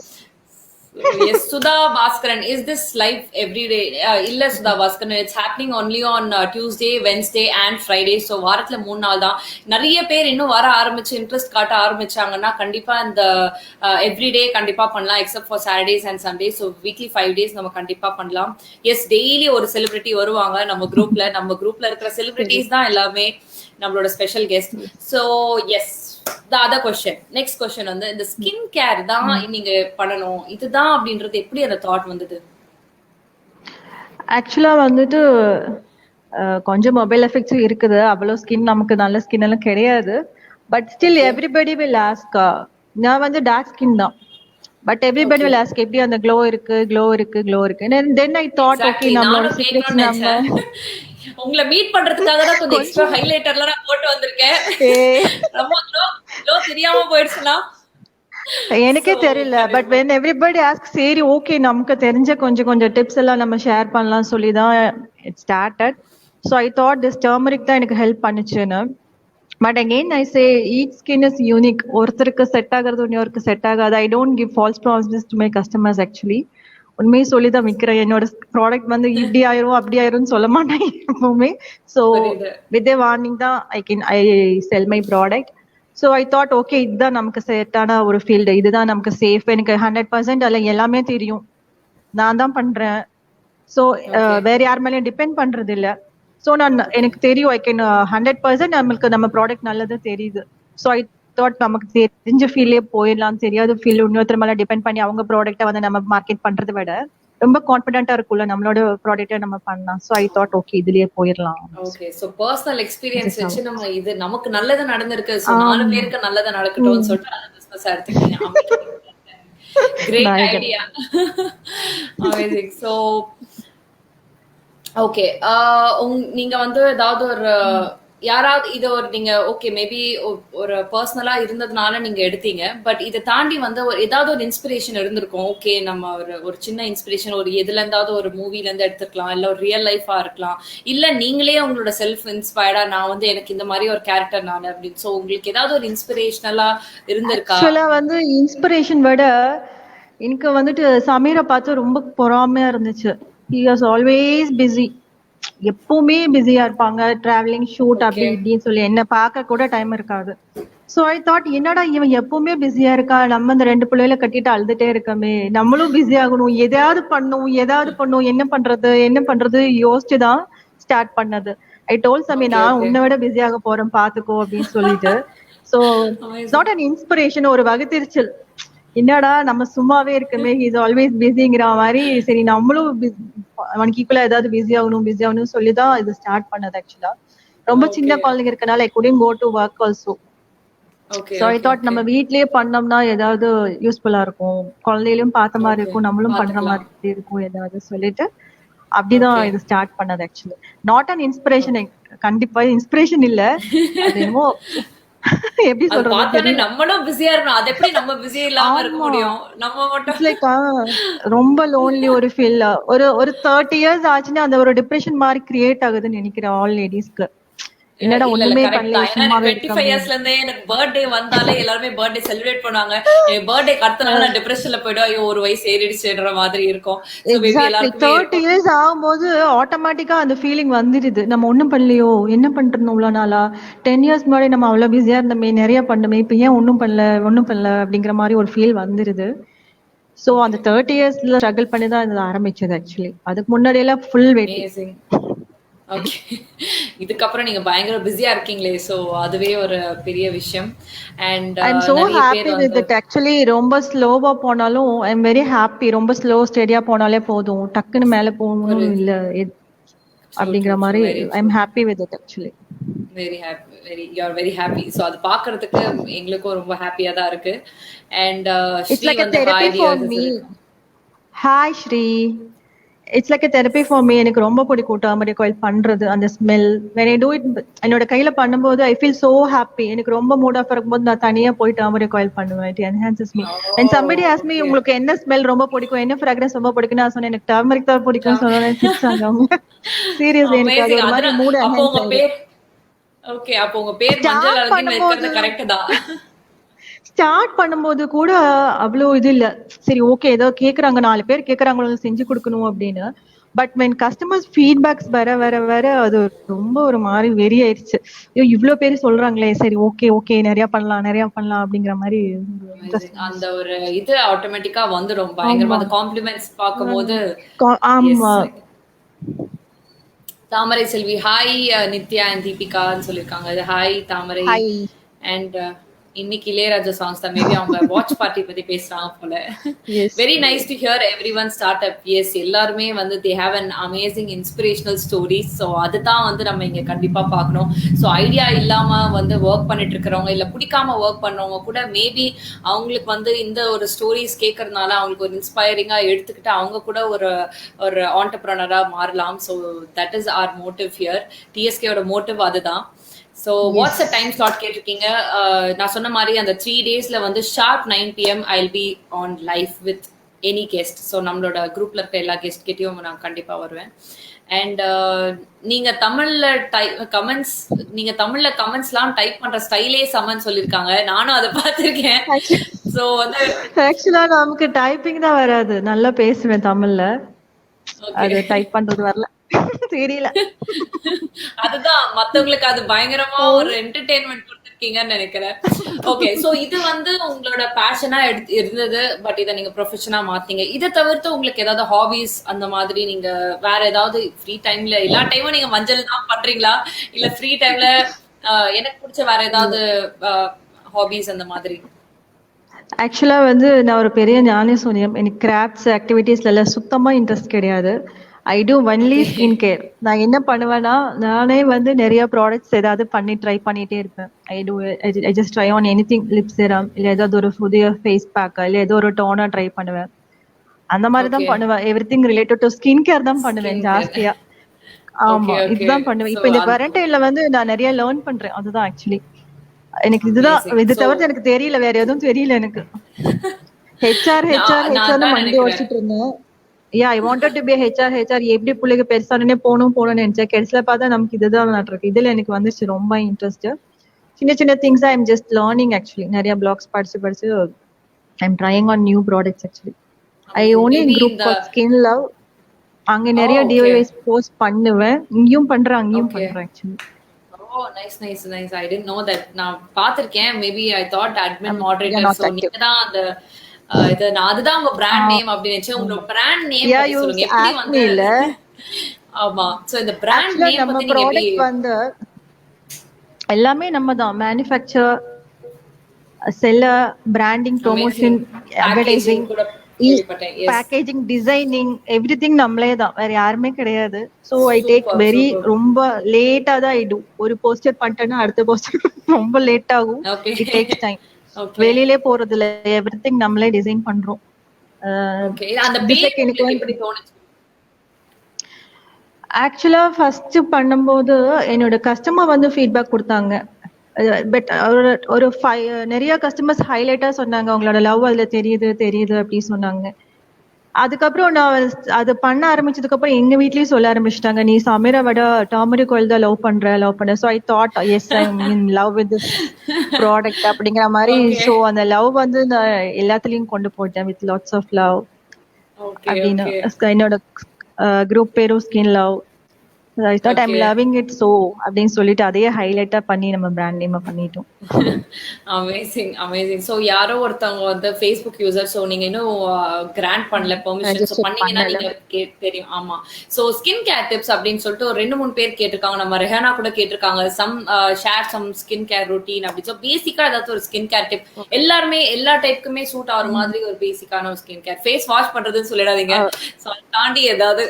Yes, Sudha Bhaskaran, is this live every day? இல்ல Sudha Bhaskaran, it's happening only on Tuesday, Wednesday and Friday. So வாரத்துல 3 நாள் தான். நிறைய பேர் இன்னும் வர ஆரம்பிச்சு இன்ட்ரெஸ்ட் காட்ட ஆரம்பிச்சாங்கன்னா கண்டிப்பா இந்த எவ்ரிடே கண்டிப்பா பண்ணலாம், except for Saturdays and Sunday. So weekly 5 days நம்ம கண்டிப்பா பண்ணலாம். எஸ் டெய்லி ஒரு செலிபிரிட்டி வருவாங்க நம்ம குரூப்ல. நம்ம குரூப்ல இருக்கிற செலிபிரிட்டிஸ் தான் எல்லாமே நம்மளோட special guest. So yes the other question, next question வந்து இந்த ஸ்கின் கேர் தான் நீங்க பண்ணணும் இதுதான் அப்படின்றது எப்படி அந்த தாட் வந்தது? ஆக்சுவலா வந்துட்டு கொஞ்சம் மொபைல் எஃபெக்ட்ஸும் இருக்குது. அவ்வளோ ஸ்கின் நமக்கு நல்ல ஸ்கின் எல்லாம் கிடையாது. But still everybody will ask. நான் வந்து டார்க் ஸ்கின் தான். பட் எவ்ரிபடி வில் ஆஸ்க் எப்படி அந்த க்ளோ இருக்கு. தென் ஐ தாட் ஓகே நம்மளோட சீக்ரெட்ஸ் நம்ம உங்களை மீட் பண்றதுக்காக தான் கொஞ்சம் எக்ஸ்ட்ரா ஹைலைட்டர்ல நான் போட்டு வந்திருக்கேன். ரொம்ப க்ளோ தெரியாம போயிடுச்சுனா எனக்கே தெரியல. பட் when everybody asks சரி ஓகே நமக்கு தெரிஞ்ச கொஞ்சம் டிப்ஸ் எல்லாம் நம்ம ஷேர் பண்ணலாம் சொல்லி தான் it started. So I thought this turmeric தான் எனக்கு ஹெல்ப் பண்ணுச்சுன்னு. But again I say each skin is unique. ஒருத்தருக்கு செட் ஆகிறது இன்னொருக்கு செட் ஆகாது. I don't give false promises to my customers. Actually உண்மையை சொல்லி தான் விற்கிறேன். என்னோட ப்ராடக்ட் வந்து இப்படி ஆயிரும் அப்படி ஆயிரும்னு சொல்ல மாட்டேன் எப்பவுமே. ஸோ வித் ஏ வார்னிங் தான் I sell my product. So I thought okay இதுதான் நமக்கு செட்டான ஒரு ஃபீல்டு, இதுதான் நமக்கு சேஃப். எனக்கு 100% அதில் எல்லாமே தெரியும், நான் தான் பண்றேன். So okay. வேற யார் மேலேயும் டிபெண்ட் பண்றது இல்ல. ஸோ எனக்கு தெரியும் ஐ கேன் 100% நம்மளுக்கு நம்ம ப்ராடக்ட் நல்லது தெரியுது. ஸோ ஐ தாட் நமக்கு தெரிஞ்ச ஃபீல்ட்லயே போயிடலாம், தெரியாத ஃபீல்ட் இன்னொருத்தர் மேல டிபெண்ட் பண்ணி அவங்க ப்ராடக்ட்டை வந்து நம்ம மார்க்கெட் பண்றதை விட ரொம்ப கான்ஃபிடென்ட்டா இருக்கும்ல நம்மளோட ப்ராடக்ட்டை நம்ம பண்ணலாம். ஸோ ஐ தாட் ஓகே இதுலயே போயிடலாம். Okay. So personal experience This is how. வச்சு நம்ம இது நமக்கு நல்லது நடந்திருக்கு. சோ 4 பேருக்கு நல்லது நடக்கட்டும்னு ம். சொல்லிட்டு அத பிசினஸா எடுத்துக்கிட்டீங்க. அமேசிங். கிரேட் நாயகன். ஐடியா. அமேசிங். So okay. நீங்க வந்து ஏதாவது ஒரு யாராவது இது ஒரு நீங்க ஓகே மேபி ஒரு பர்சனலா இருந்ததுனால நீங்க எடுத்தீங்க. பட் இதை தாண்டி வந்து ஏதாவது ஒரு இன்ஸ்பிரேஷன் இருந்திருக்கும். ஓகே நம்ம ஒரு சின்ன இன்ஸ்பிரேஷன் ஒரு எதுல இருந்தாவது ஒரு மூவில இருந்து எடுத்துக்கலாம், இல்ல ஒரு ரியல் லைஃபா இருக்கலாம், இல்ல நீங்களே உங்களோட செல்ஃப் இன்ஸ்பயர்டா நான் வந்து எனக்கு இந்த மாதிரி ஒரு கேரக்டர் நான் அப்படின்னு. ஸோ உங்களுக்கு ஏதாவது ஒரு இன்ஸ்பிரேஷனலா இருந்திருக்கா? ஆக்சுவலா வந்து இன்ஸ்பிரேஷன் விட எனக்கு வந்துட்டு சமீரை பார்த்து ரொம்ப பொறாமையா இருந்துச்சு. ஹி வாஸ் ஆல்வேஸ் பிஸி, எப்பவுமே பிஸியா இருப்பாங்க, டிராவலிங் ஷூட் அப்படி இப்படின்னு சொல்லி என்ன பார்க்க கூட டைம் இருக்காது. ஸோ ஐ தாட் என்னடா இவன் எப்பவுமே பிஸியா இருக்கா, நம்ம இந்த 2 பிள்ளைகளை கட்டிட்டு அழுதுட்டே இருக்கமே, நம்மளும் பிஸி ஆகணும், எதையாவது பண்ணும் என்ன பண்றது யோசிச்சுதான் ஸ்டார்ட் பண்ணது. ஐ டோல் சமீ நான் உன்னை விட பிஸியாக போறேன் பாத்துக்கோ அப்படின்னு சொல்லிட்டு. So it's not an inspiration, ஒரு வகுத்திருச்சல். என்னடா நம்ம சும்மாவே இருக்குமே, ஹீஸ் ஆல்வேஸ் பிஸிங்கிற மாதிரி. சரி நம்மளும் அவனுக்கு ஈக்குவலா ஏதாவது பிஸி ஆகணும் சொல்லிதான் இது ஸ்டார்ட் பண்ணது. ஆக்சுவலா ரொம்ப சின்ன குழந்தைங்க இருக்கனால I couldn't go to work also. So I thought நம்ம வீட்லயே பண்ணோம்னா ஏதாவது யூஸ்ஃபுல்லா இருக்கும், குழந்தையிலும் பார்த்த மாதிரி இருக்கும், நம்மளும் பண்ற மாதிரி இருக்கும் ஏதாவது சொல்லிட்டு அப்படிதான் இது ஸ்டார்ட் பண்ணது. ஆக்சுவலி நாட் அன் இன்ஸ்பிரேஷன், கண்டிப்பா இன்ஸ்பிரேஷன் இல்ல. அது என்னமோ எப்படி சொல்றது, நம்மளும் பிஸியா இருக்கணும், அது எப்படி நம்ம பிஸி இல்லாம இருக்க முடியும், நம்ம மட்டும் லைக் ரொம்ப லோன்லி ஒரு ஃபீல். ஒரு 30 இயர்ஸ் ஆச்சுன்னா அந்த ஒரு டிப்ரெஷன் மாதிரி கிரியேட் ஆகுதுன்னு நினைக்கிறேன் ஆல் லேடிஸ்க்கு. என்னடா ஒண்ணுமே பண்ணல, சும்மாவே 25 இயர்ஸ்ல இருந்தே எனக்கு பர்த்டே வந்தாலே எல்லாருமே பர்த்டே செலிப்ரேட் பண்ணுவாங்க. என் பர்த்டே அடுத்த நாள் நான் டிப்ரெஷன்ல போய்டும், ஐயோ ஒரு வயசு ஏறிடுச்சுன்ற மாதிரி இருக்கும். 30 இயர்ஸ் ஆகும்போது ஆட்டோமேட்டிக்கா அந்த ஃபீலிங் வந்துடுது, நம்ம ஒண்ணும் பண்ணலையோ, என்ன பண்றோம் இவ்வளவு நாளா, 10 இயர்ஸ் முன்னாடி நம்ம அவ்வளவு பிஸியா இருந்தோமே, நிறைய பண்ணுமே, இப்ப ஏன் ஒண்ணும் பண்ணல அப்படிங்கிற மாதிரி ஒரு ஃபீல் வந்துருது. சோ அந்த 30 இயர்ஸ்ல ஸ்ட்ரகிள் பண்ணி தான் இது ஆரம்பிச்சது. ஆக்சுவலி அதுக்கு முன்னாடி எல்லாம் ஃபுல் வெயிட்டிங். ஓகே. இதுக்கப்புறம் நீங்க பயங்கர பிஸியா இருக்கீங்களே, சோ அதுவே ஒரு பெரிய விஷயம். And I am so happy with it. Actually ரொம்ப ஸ்லோவா போனாலும் ஐ அம் வெரி ஹாப்பி. ரொம்ப ஸ்லோ ஸ்டெடியா போனாலே போதும், டக்குன்னு மேல போகணும் இல்ல அப்படிங்கிற மாதிரி I am happy with it. Actually very happy, you are very happy. So அது பார்க்கிறதுக்கு எங்களுக்கும் ரொம்ப ஹாப்பியா தான் இருக்கு. And it's like a therapy for me. Hi Sri, it's like a therapy for me. எனக்கு ரொம்ப பிடிக்கும் டர்மரிக் ஆயில் பண்றது, அந்த smell. when I do it என்னோட கையில பண்ணும்போது ஐ ஃபீல் so happy. எனக்கு ரொம்ப மூட் ஆஃப் இருக்கும்போது நான் தனியா போய் டர்மரிக் ஆயில் பண்ணுவேன். it enhances me. when somebody asks me உங்களுக்கு என்ன ஸ்மெல் ரொம்ப பிடிக்கும், என்ன fragrance ரொம்ப பிடிக்கும், நான் சொன்னேன் எனக்கு டர்மரிக் தான் பிடிக்கும் சொன்னேன். சிரிச்சாங்க அவங்க. சீரியஸ்லி எனக்கு அது ஒரு மாதிரி மூட் என்ஹான்ஸ் ஆகும். ஓகே, அப்போ உங்க பேர் மஞ்சள் அழகின்னு வைக்கிறது கரெக்ட் தான். ஸ்டார்ட் பண்ணும்போது கூட அவ்வளோ இது இல்ல, சரி ஓகே ஏதோ கேக்குறாங்க, 4 பேர் கேக்குறாங்களோ செஞ்சு கொடுக்கணும் அப்படின்னு. பட் வென் கஸ்டமர்ஸ் ஃபீட்பேக்ஸ் வர அது ரொம்ப ஒரு மாதிரி வெறி ஆயிடுச்சு. ஐயோ இவ்வளவு பேர் சொல்றாங்களே, சரி ஓகே நிறைய பண்ணலாம் அப்படிங்கிற மாதிரி அந்த ஒரு இது ஆட்டோமேட்டிக்கா வந்துடும் பயங்கரமா. அந்த காம்ப்ளிமெண்ட்ஸ் பார்க்கும்போது. ஆமா. தாமரை செல்வி ஹாய், நித்யா அண்ட் தீபிகான்னு சொல்லிருக்காங்க. ஹாய் தாமரை. அண்ட் இன்னைக்கு இளையராஜா சாங்ஸ் தான், மேபி அவங்க வாட்ச் பார்ட்டி பத்தி பேசுறாங்க போல. Very nice to hear everyone start up. Yes, எல்லாருமே வந்து they have an amazing inspirational stories. So அதுதான் வந்து நம்ம இங்க கண்டிப்பா பார்க்கணும். ஸோ ஐடியா இல்லாம வந்து ஒர்க் பண்ணிட்டு இருக்கிறவங்க, இல்ல பிடிக்காம ஒர்க் பண்றவங்க கூட மேபி அவங்களுக்கு வந்து இந்த ஒரு ஸ்டோரிஸ் கேட்கறதுனால அவங்களுக்கு ஒரு இன்ஸ்பைரிங்கா எடுத்துக்கிட்டு அவங்க கூட ஒரு ஆண்டர்பிரனரா மாறலாம். So that is our motive here. டிஎஸ்கேயோட மோட்டிவ் அதுதான். So what's a time slot கேட்டிருக்கீங்க. நான் சொன்ன மாதிரி அந்த 3 daysல வந்து sharp 9 PM I will be on live with any guest. So நம்மளோட குரூப்ல இருக்க எல்லா கெஸ்ட் கிட்டையும் நான் கண்டிப்பா வருவேன். அண்ட் நீங்க தமிழ்ல கமெண்ட்ஸ்லாம் டைப் பண்ற ஸ்டைலே சமன் சொல்லிருக்காங்க, நானும் அதை பார்த்திருக்கேன். ஸோ வந்து ஆக்சுவலா நமக்கு டைப்பிங் தான் வராது, நல்லா பேசுவேன் தமிழ்ல, அது டைப் பண்றது வரல, தெரியல. அதுதான் மத்தவங்களுக்கு அது பயங்கரமா ஒரு என்டர்டெயின்மெண்ட் கொடுத்துட்டு இருக்கீங்கன்னு நினைக்கிறேன். ஓகே, சோ இது வந்து உங்களோட பேஷனா இருந்தது, பட் இத நீங்க ப்ரொஃபஷனா மாத்தீங்க. இத தவிர்த்து உங்களுக்கு ஏதாவது ஹாபிஸ் அந்த மாதிரி நீங்க வேற ஏதாவது ஃப்ரீ டைம்ல எல்லா டைமும் நீங்க மஞ்சள் தான் பண்றீங்களா, இல்ல ஃப்ரீ டைம்ல எனக்கு பிடிச்ச வேற ஏதாவது ஹாபிஸ் அந்த மாதிரி? ஆக்சுவலா வந்து நான் ஒரு பெரிய ஞானி சூனியம். எனக்கு கிராஃப்ட்ஸ் ஆக்டிவிட்டீஸ்ல எல்லாம் சுத்தமா இன்ட்ரெஸ்ட் கிடையாது. I do only okay. Skin care. நான் என்ன பண்ணுவேன்னா, நானே வந்து நிறைய ப்ராடக்ட்ஸ் ஏதாவது ட்ரை பண்ணிட்டே இருப்பேன். I just try on anything, lip serum இல்ல ஏதாவது ஒரு புதிய ஃபேஸ் பேக் இல்ல ஏதோ ஒரு டோனர் ட்ரை பண்ணுவேன். அந்த மாதிரி தான் ஓகே. பண்ணுவேன். Everything related to skin care தான் பண்ணுவேன் ஸ்கின் கேர். ஜாஸ்தியா. ஓகே, ஆமா, ஓகே. இதுதான் பண்ணுவேன். சோ இப்ப இந்த குவாரண்டைன்ல வந்து நான் நிறைய லேர்ன் பண்றேன். அதுதான் ஆக்சுவலி எனக்கு இதுதான். அமேசிங். இது சோ தவிர்த்து எனக்கு தெரியல, வேற எதுவும் தெரியல எனக்கு. நான் ஹெச்ஆர்னு தான் மண்டி நினைக்கிறேன். ஓடிச்சிட்டு இருந்தேன். I wanted to be HR எப்படி பிள்ளைக்கு பெருசானே போகணும்னு நினைச்சேன். கடைசியில பார்த்தா நமக்கு இதுதான் நட்டுருக்கு. இதுல எனக்கு வந்துச்சு ரொம்ப இன்ட்ரெஸ்ட். சின்ன சின்ன things I am just learning actually. நிறைய பிளாக்ஸ் படிச்சு படிச்சு I am trying on new products actually. I amazing. Own in maybe group இந்த கால் ஸ்கின் லவ். அங்க ஓ நிறைய ஓகே. டிவைஸ் போஸ்ட் பண்ணுவேன். இங்கேயும் பண்றேன், அங்கேயும் ஓகே. பண்றேன் actually. O nice nice nice. I didn't know that. நான் பாத்திருக்கேன். Maybe I thought admin We are moderator. not so active. நீங்க தான் அந்த இது நான் அதுதான் உங்க பிராண்ட் நேம் அப்படின்னு நினைச்சேன். உங்களோட பிராண்ட் நேம் Yeah, பத்தி you சொல்லுங்க. எப்படி asked வந்து me இல்ல. ஆமா. சோ இந்த பிராண்ட் ஆக்சுவலா நேம் நம்ம பத்தி நீங்க எப்படி? ப்ராடக்ட் வந்து எல்லாமே நம்ம தான். Manufacture, seller, branding, promotion, amazing. Advertising, packaging கூட கேள்விப்பட்டேன். எஸ். பேக்கேஜிங், டிசைனிங், எவ்ரிதிங் நம்மளே தான். வேற யாருமே கிடையாது. So I take super very super. ரொம்ப லேட்டா தான் ஐ டூ. ஒரு போஸ்டர் பண்ணிட்டேன்னா அடுத்த போஸ்டர் ரொம்ப லேட் ஆகும். Okay. It takes time. Okay. வெளியிலே போறது இல்ல. எவ்ரிதிங் நம்மளே டிசைன் பண்றோம். ஓகே. அந்த ஜஸ்ட் பேர் லைக் எனக்கு உங்களுக்கு வந்து எப்படி தோணுச்சு? ஆக்சுவலா ஃபர்ஸ்ட் பண்ணும்போது என்னோட கஸ்டமர் வந்து ஃபீட்பேக் கொடுத்தாங்க. பட் ஒரு நிறைய கஸ்டமர்ஸ் ஹைலைட்டா சொன்னாங்க, உங்களோட லவ் அதுல தெரியுது தெரியுது அப்படி சொன்னாங்க. அதுக்கப்புறம் நான் அது பண்ண ஆரம்பிச்சதுக்கு அப்புறம் எங்க வீட்லயும் சொல்ல ஆரம்பிச்சிட்டாங்க, நீ சமீரை விட டர்மரிக் ஆயில் தான் லவ் பண்ற. So I thought yes I am in love with this product அப்படிங்கிற மாதிரி. ஓகே. ஸோ அந்த லவ் வந்து நான் எல்லாத்துலயும் கொண்டு போட்டேன், with lots of love okay. அப்படின்னு. ஓகே. என்னோட குரூப் பேரும் skin love. I thought I'm okay. Loving it so அப்படின்னு சொல்லிட்டு அதையே ஹைலைட்டா பண்ணி நம்ம பிராண்ட் நேமா பண்ணிட்டோம். Amazing amazing. சோ யாரோ ஒருத்தவங்க வந்து Facebook யூசர். சோ நீங்க இன்னும் கிராண்ட் பண்ணல பெர்மிஷன். சோ ரெஜிஸ்டர் பண்ணீங்கன்னா பண்ணல. நீங்க தெரியும். ஆமா. சோ ஸ்கின் கேர் டிப்ஸ் அப்படின்னு சொல்லிட்டு ஒரு 2-3 பேர் கேட்டிருக்காங்க. நம்ம ரெஹானா கூட கேட்டிருக்காங்க. Some share some skin care routine அப்படி. சோ பேசிக்கா ஏதாவது ஒரு ஸ்கின் கேர் டிப் எல்லாருமே எல்லா டைப்புக்குமே சூட் ஆகிற மாதிரி ஒரு பேசிக்கான ஒரு ஸ்கின் கேர். ஃபேஸ் வாஷ் பண்றதுன்னு சொல்லிடாதீங்க. சோ அதை தாண்டி ஏதாவது?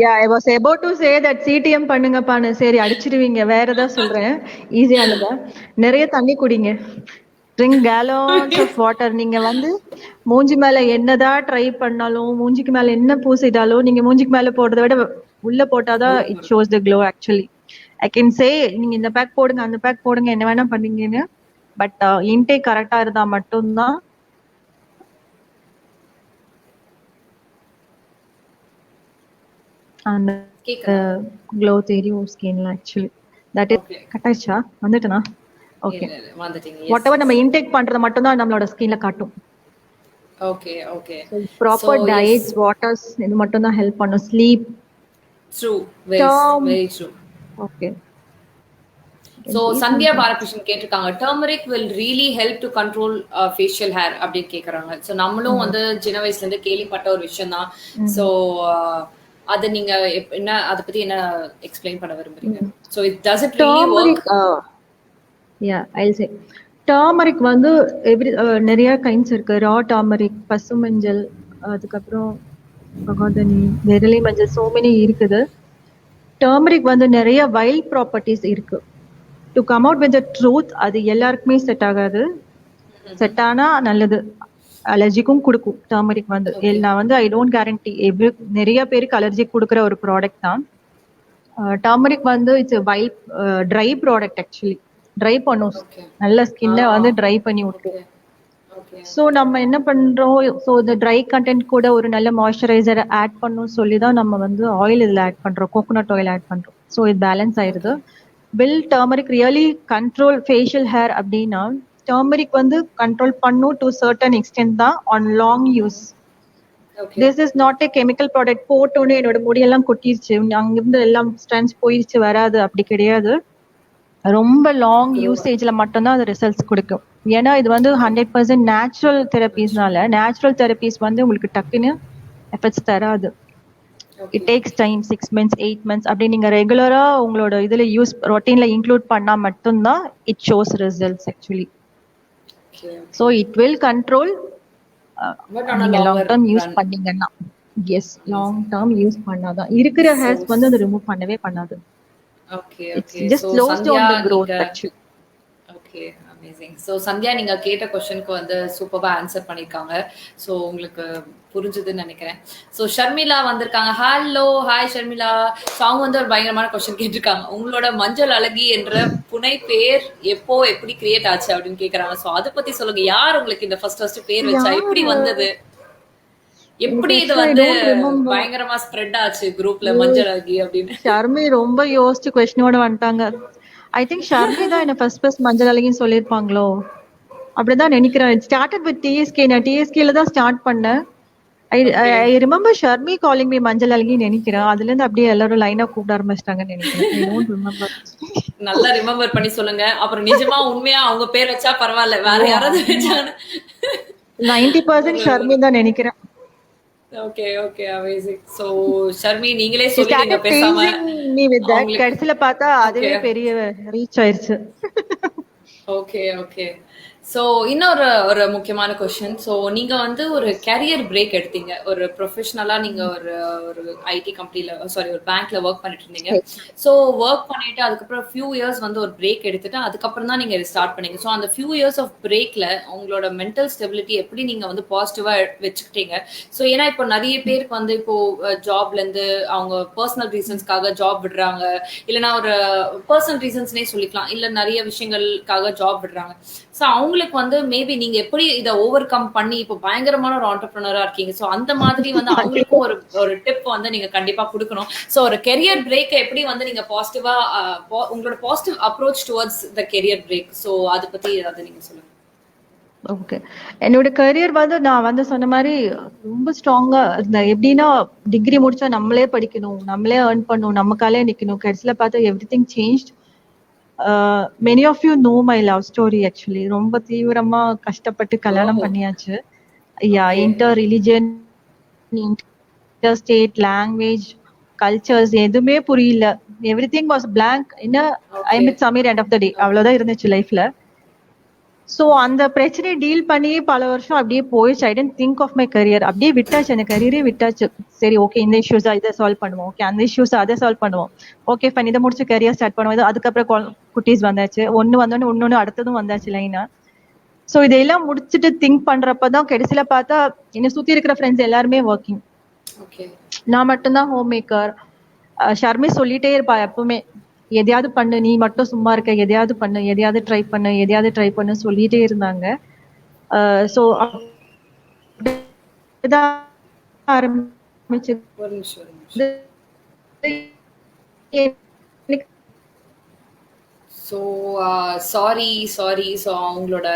Yeah, I was about to say that CTM பண்ணுங்கப்பான்னு. சரி அடிச்சிடுவீங்க. வேற ஏதாவது சொல்றேன் ஈஸியானதா. நிறைய தண்ணி குடிங்க. Drink gallons of water. நீங்க வந்து மூஞ்சி மேல என்னதான் ட்ரை பண்ணாலும், மூஞ்சிக்கு மேல என்ன பூசிட்டாலும், நீங்க மூஞ்சிக்கு மேல போடுறத விட உள்ள போட்டாதான் it shows the glow actually. I can say நீங்க இந்த பேக் போடுங்க அந்த பேக் போடுங்க என்ன வேணா பண்ணீங்கன்னு, பட் இன்டேக் கரெக்டா இருந்தா மட்டும்தான் அந்த க்ளோ தெரியும் ஸ்கின்ல ஆக்சுவலி. தட் இஸ் கட்டாச்சா வந்துட்டனா? ஓகே. வாட் எவர் நம்ம இன்டேக் பண்றது மட்டும் தான் நம்மளோட ஸ்கின்ல காட்டும். Okay okay. Proper diets, waters இது மட்டும் தான் ஹெல்ப் பண்ணும். Sleep. True, very true. Okay. So Sandhya Balakrishnan கேட்டிருக்காங்க, turmeric will really help to control facial hair அப்படின்னு கேக்குறாங்க. சோ நம்மளும் வந்து சின்ன வயசுல இருந்து கேள்விப்பட்ட ஒரு விஷயம் தான். சோ அது நீங்க என்ன அத பத்தி என்ன எக்ஸ்பிளைன் பண்ண விரும்புறீங்க? So it doesn't really work. Yeah, I'll say turmeric வந்து நிறைய கைண்ட்ஸ் இருக்கு. ரா டர்மரிக், பசுமஞ்சள், அதுக்கப்புறம் மகாதனி, விரலி மஞ்சள், சோ மெனி இருக்குது. டர்மரிக் வந்து நிறைய வைல்ட் ப்ராப்பர்ட்டிஸ் இருக்கு. To come out with the truth, அது எல்லாருக்குமே செட் ஆகாது. செட் ஆனா நல்லது. அலர்ஜிக்கும் கொடுக்கும் டர்மரிக் வந்து. நான் வந்து ஐ டோன்ட் கேரண்டி நிறைய பேருக்கு அலர்ஜி கொடுக்குற ஒரு ப்ராடக்ட் தான் டர்மரிக் வந்து. It's wild try product actually. Try பண்ணும், நல்ல ஸ்கின்னை வந்து ட்ரை பண்ணி விட்டுரும். ஸோ நம்ம என்ன பண்றோம், ஸோ இந்த ட்ரை கண்டென்ட் கூட ஒரு நல்ல மாய்ஸ்சரைசர் ஆட் பண்ணும் சொல்லி தான் நம்ம வந்து ஆயில் இதில் ஆட் பண்றோம், கோகோனட் ஆயில் ஆட் பண்றோம். ஸோ இது பேலன்ஸ் ஆயிருது. Will turmeric really control facial hair அப்படின்னா, டர்மரிக் வந்து கண்ட்ரோல் பண்ணும் டு சர்டன் எக்ஸ்டென்ட் தான் on long use. This is not a chemical product. போட்டோன்னு என்னோட முடியெல்லாம் கொட்டிருச்சு, அங்கிருந்து எல்லாம் ஸ்ட்ரென்ஸ் போயிருச்சு வராது, அப்படி கிடையாது. ரொம்ப லாங் grow up. யூசேஜ்ல மட்டும்தான் அது ரிசல்ட்ஸ் கொடுக்கும். ஏன்னா இது வந்து 100% நேச்சுரல் தெரப்பீஸ்னால நேச்சுரல் தெரப்பீஸ் வந்து உங்களுக்கு டக்குன்னு எஃபெக்ட்ஸ் தராது. It Okay. Takes time 6 months 8 months அப்படி நீங்க ரெகுலரா உங்களோட இதுல ரொட்டீன்ல இன்க்ளூட் பண்ணா மட்டும்தான் it shows results actually. Okay. So Okay. It will control But on a நீங்க long longer term use run. பண்ணீங்கன்னா. Yes, long Amazing. Term use பண்ணாதான் இருக்கிற So, ஹேர்ஸ் வந்து அது ரிமூவ் பண்ணவே பண்ணாது. okay, it's okay. Just So, slows Sandhya, down the நீங்க growth actually. Okay, amazing. So Sandhya நீங்க கேட்ட கொஸ்டினுக்கு வந்து சூப்பரா ஆன்சர் பண்ணியிருக்காங்க. ஸோ உங்களுக்கு புரிஞ்சுதுன்னு நினைக்கிறேன். ஸோ ஷர்மிளா வந்திருக்காங்க. Hello, hi Sharmila. ஸோ அவங்க வந்து ஒரு பயங்கரமான கொஸ்டின் கேட்டிருக்காங்க. உங்களோட மஞ்சள் அழகி என்ற புனை பேர் எப்போ எப்படி கிரியேட் ஆச்சு அப்படின்னு கேட்கறாங்க. ஸோ அதை பத்தி சொல்லுங்க. யார் உங்களுக்கு இந்த ஃபர்ஸ்ட் பேர் வச்சா, எப்படி வந்தது, எப்படி இது வந்து பயங்கரமா ஸ்ப்ரெட் ஆச்சு குரூப்ல மஞ்சள் அழகி அப்படின்னு? ஷர்மி ரொம்ப யோசிச்சு கொஸ்டினோட வந்துட்டாங்க. ஐ திங்க் ஷர்மி தான் என்ன ஃபர்ஸ்ட் மஞ்சள் அழகின்னு சொல்லியிருப்பாங்களோ அப்படிதான் நினைக்கிறேன். Started with TSK. நான் டிஎஸ்கேல தான் ஸ்டார்ட் பண்ணேன். I remember Sharmi calling me மஞ்சள் அழகின்னு நினைக்கிறேன். அதுல இருந்து அப்படியே எல்லாரும் லைனா கூப்பிட ஆரம்பிச்சிட்டாங்கன்னு நினைக்கிறேன். I don't remember. நல்லா ரிமெம்பர் பண்ணி சொல்லுங்க. அப்புறம் நிஜமா உண்மையா அவங்க பேர் வச்சா பரவாயில்ல, வேற யாராவது வச்சாங்கன்னா 90% ஷர்மி தான் நினைக்கிறேன். Okay okay, amazing. So Sharmi நீங்களே சொல்லிட்டீங்க பேசாம. நீ வித் தட் கடைசில பார்த்தா அதுவே பெரிய ரீச் ஆயிருச்சு. Okay okay. ஸோ இன்னொரு ஒரு முக்கியமான கொஸ்டின். ஸோ நீங்க வந்து ஒரு கேரியர் பிரேக் எடுத்தீங்க. ஒரு ப்ரொஃபஷனலா நீங்க ஒரு ஒரு ஐடி கம்பெனில, சாரி ஒரு பேங்க்ல ஒர்க் பண்ணிட்டு இருந்தீங்க. ஸோ ஒர்க் பண்ணிட்டு அதுக்கப்புறம் ஃபியூ இயர்ஸ் வந்து ஒரு பிரேக் எடுத்துட்டு அதுக்கப்புறம் தான் நீங்க ஸ்டார்ட் பண்ணீங்க. ஸோ அந்த ஃபியூ இயர்ஸ் ஆஃப் பிரேக்ல உங்களோட மென்டல் ஸ்டெபிலிட்டி எப்படி நீங்க வந்து பாசிட்டிவா வச்சுக்கிட்டீங்க? ஸோ ஏன்னா இப்போ நிறைய பேருக்கு வந்து இப்போ ஜாப்ல இருந்து அவங்க பர்சனல் ரீசன்ஸ்க்காக ஜாப் விடுறாங்க, இல்லைன்னா ஒரு பர்சனல் ரீசன்ஸ்னே சொல்லிக்கலாம், இல்ல நிறைய விஷயங்களுக்காக ஜாப் விடுறாங்க. ஸோ அவங்களுக்கு வந்து மேபி நீங்க எப்படி இதை ஓவர் கம் பண்ணி இப்போ பயங்கரமான ஒரு ஆண்டர்பிரினரா இருக்கீங்க. ஸோ அந்த மாதிரி வந்து அவங்களுக்கும் ஒரு ஒரு டிப் வந்து நீங்க கண்டிப்பா கொடுக்கணும். ஸோ ஒரு கெரியர் பிரேக்கை எப்படி வந்து நீங்க பாசிட்டிவா உங்களோட positive approach towards the career break, so அதை பத்தி ஏதாவது நீங்க சொல்லுங்க. ஓகே, என்னோட கரியர் வந்து நான் வந்து சொன்ன மாதிரி ரொம்ப ஸ்ட்ராங்கா இருந்தேன். எப்படின்னா டிகிரி முடிச்சா நம்மளே படிக்கணும், நம்மளே ஏர்ன் பண்ணணும், நமக்காலே நிக்கணும். கடைசியில பார்த்தா everything change. Many of you know my love story actually. ரொம்ப தீவிரமா கஷ்டப்பட்டு கல்யாணம் பண்ணியாச்சு. Yeah, inter religion, inter state, language, cultures எதுவுமே புரியல. Everything was blank. என்ன I met Sameer end of the day, அவ்வளவுதான் இருந்துச்சு லைஃப்ல. ஸோ அந்த பிரச்சனையை டீல் பண்ணி பல வருஷம் அப்படியே போயிடுச்சு. I didn't think of my career. அப்படியே விட்டாச்சு, அந்த கரியரே விட்டாச்சு. சரி ஓகே, இந்த இஷ்யூஸா இதை சால்வ் பண்ணுவோம், ஓகே அந்த இஷ்யூஸா அதை சால்வ் பண்ணுவோம், ஓகே ஃபைன் இதை முடிச்சு கரியர் ஸ்டார்ட் பண்ணுவோம். அதுக்கப்புறம் குட்டீஸ் வந்தாச்சு, ஒன்று வந்தோடனே இன்னொன்று அடுத்ததும் வந்தாச்சு லைனா. ஸோ இதையெல்லாம் முடிச்சுட்டு திங்க் பண்றப்பதான் கடைசியில பார்த்தா என்னை சுத்தி இருக்கிற ஃப்ரெண்ட்ஸ் எல்லாருமே ஒர்க்கிங், நான் மட்டும்தான் ஹோம் மேக்கர். ஷர்மி சொல்லிட்டே இருப்பா எப்பவுமே, எதையாவது பண்ணு, நீ மட்டும் சும்மா இருக்க, எதையாவது பண்ணு, எதையாவது ட்ரை பண்ணு, எதையாவது ட்ரை பண்ணு சொல்லிட்டே இருந்தாங்க. ஸோ ஆரம்பிச்சு ஸோ சாரி சாரி. ஸோ அவங்களோட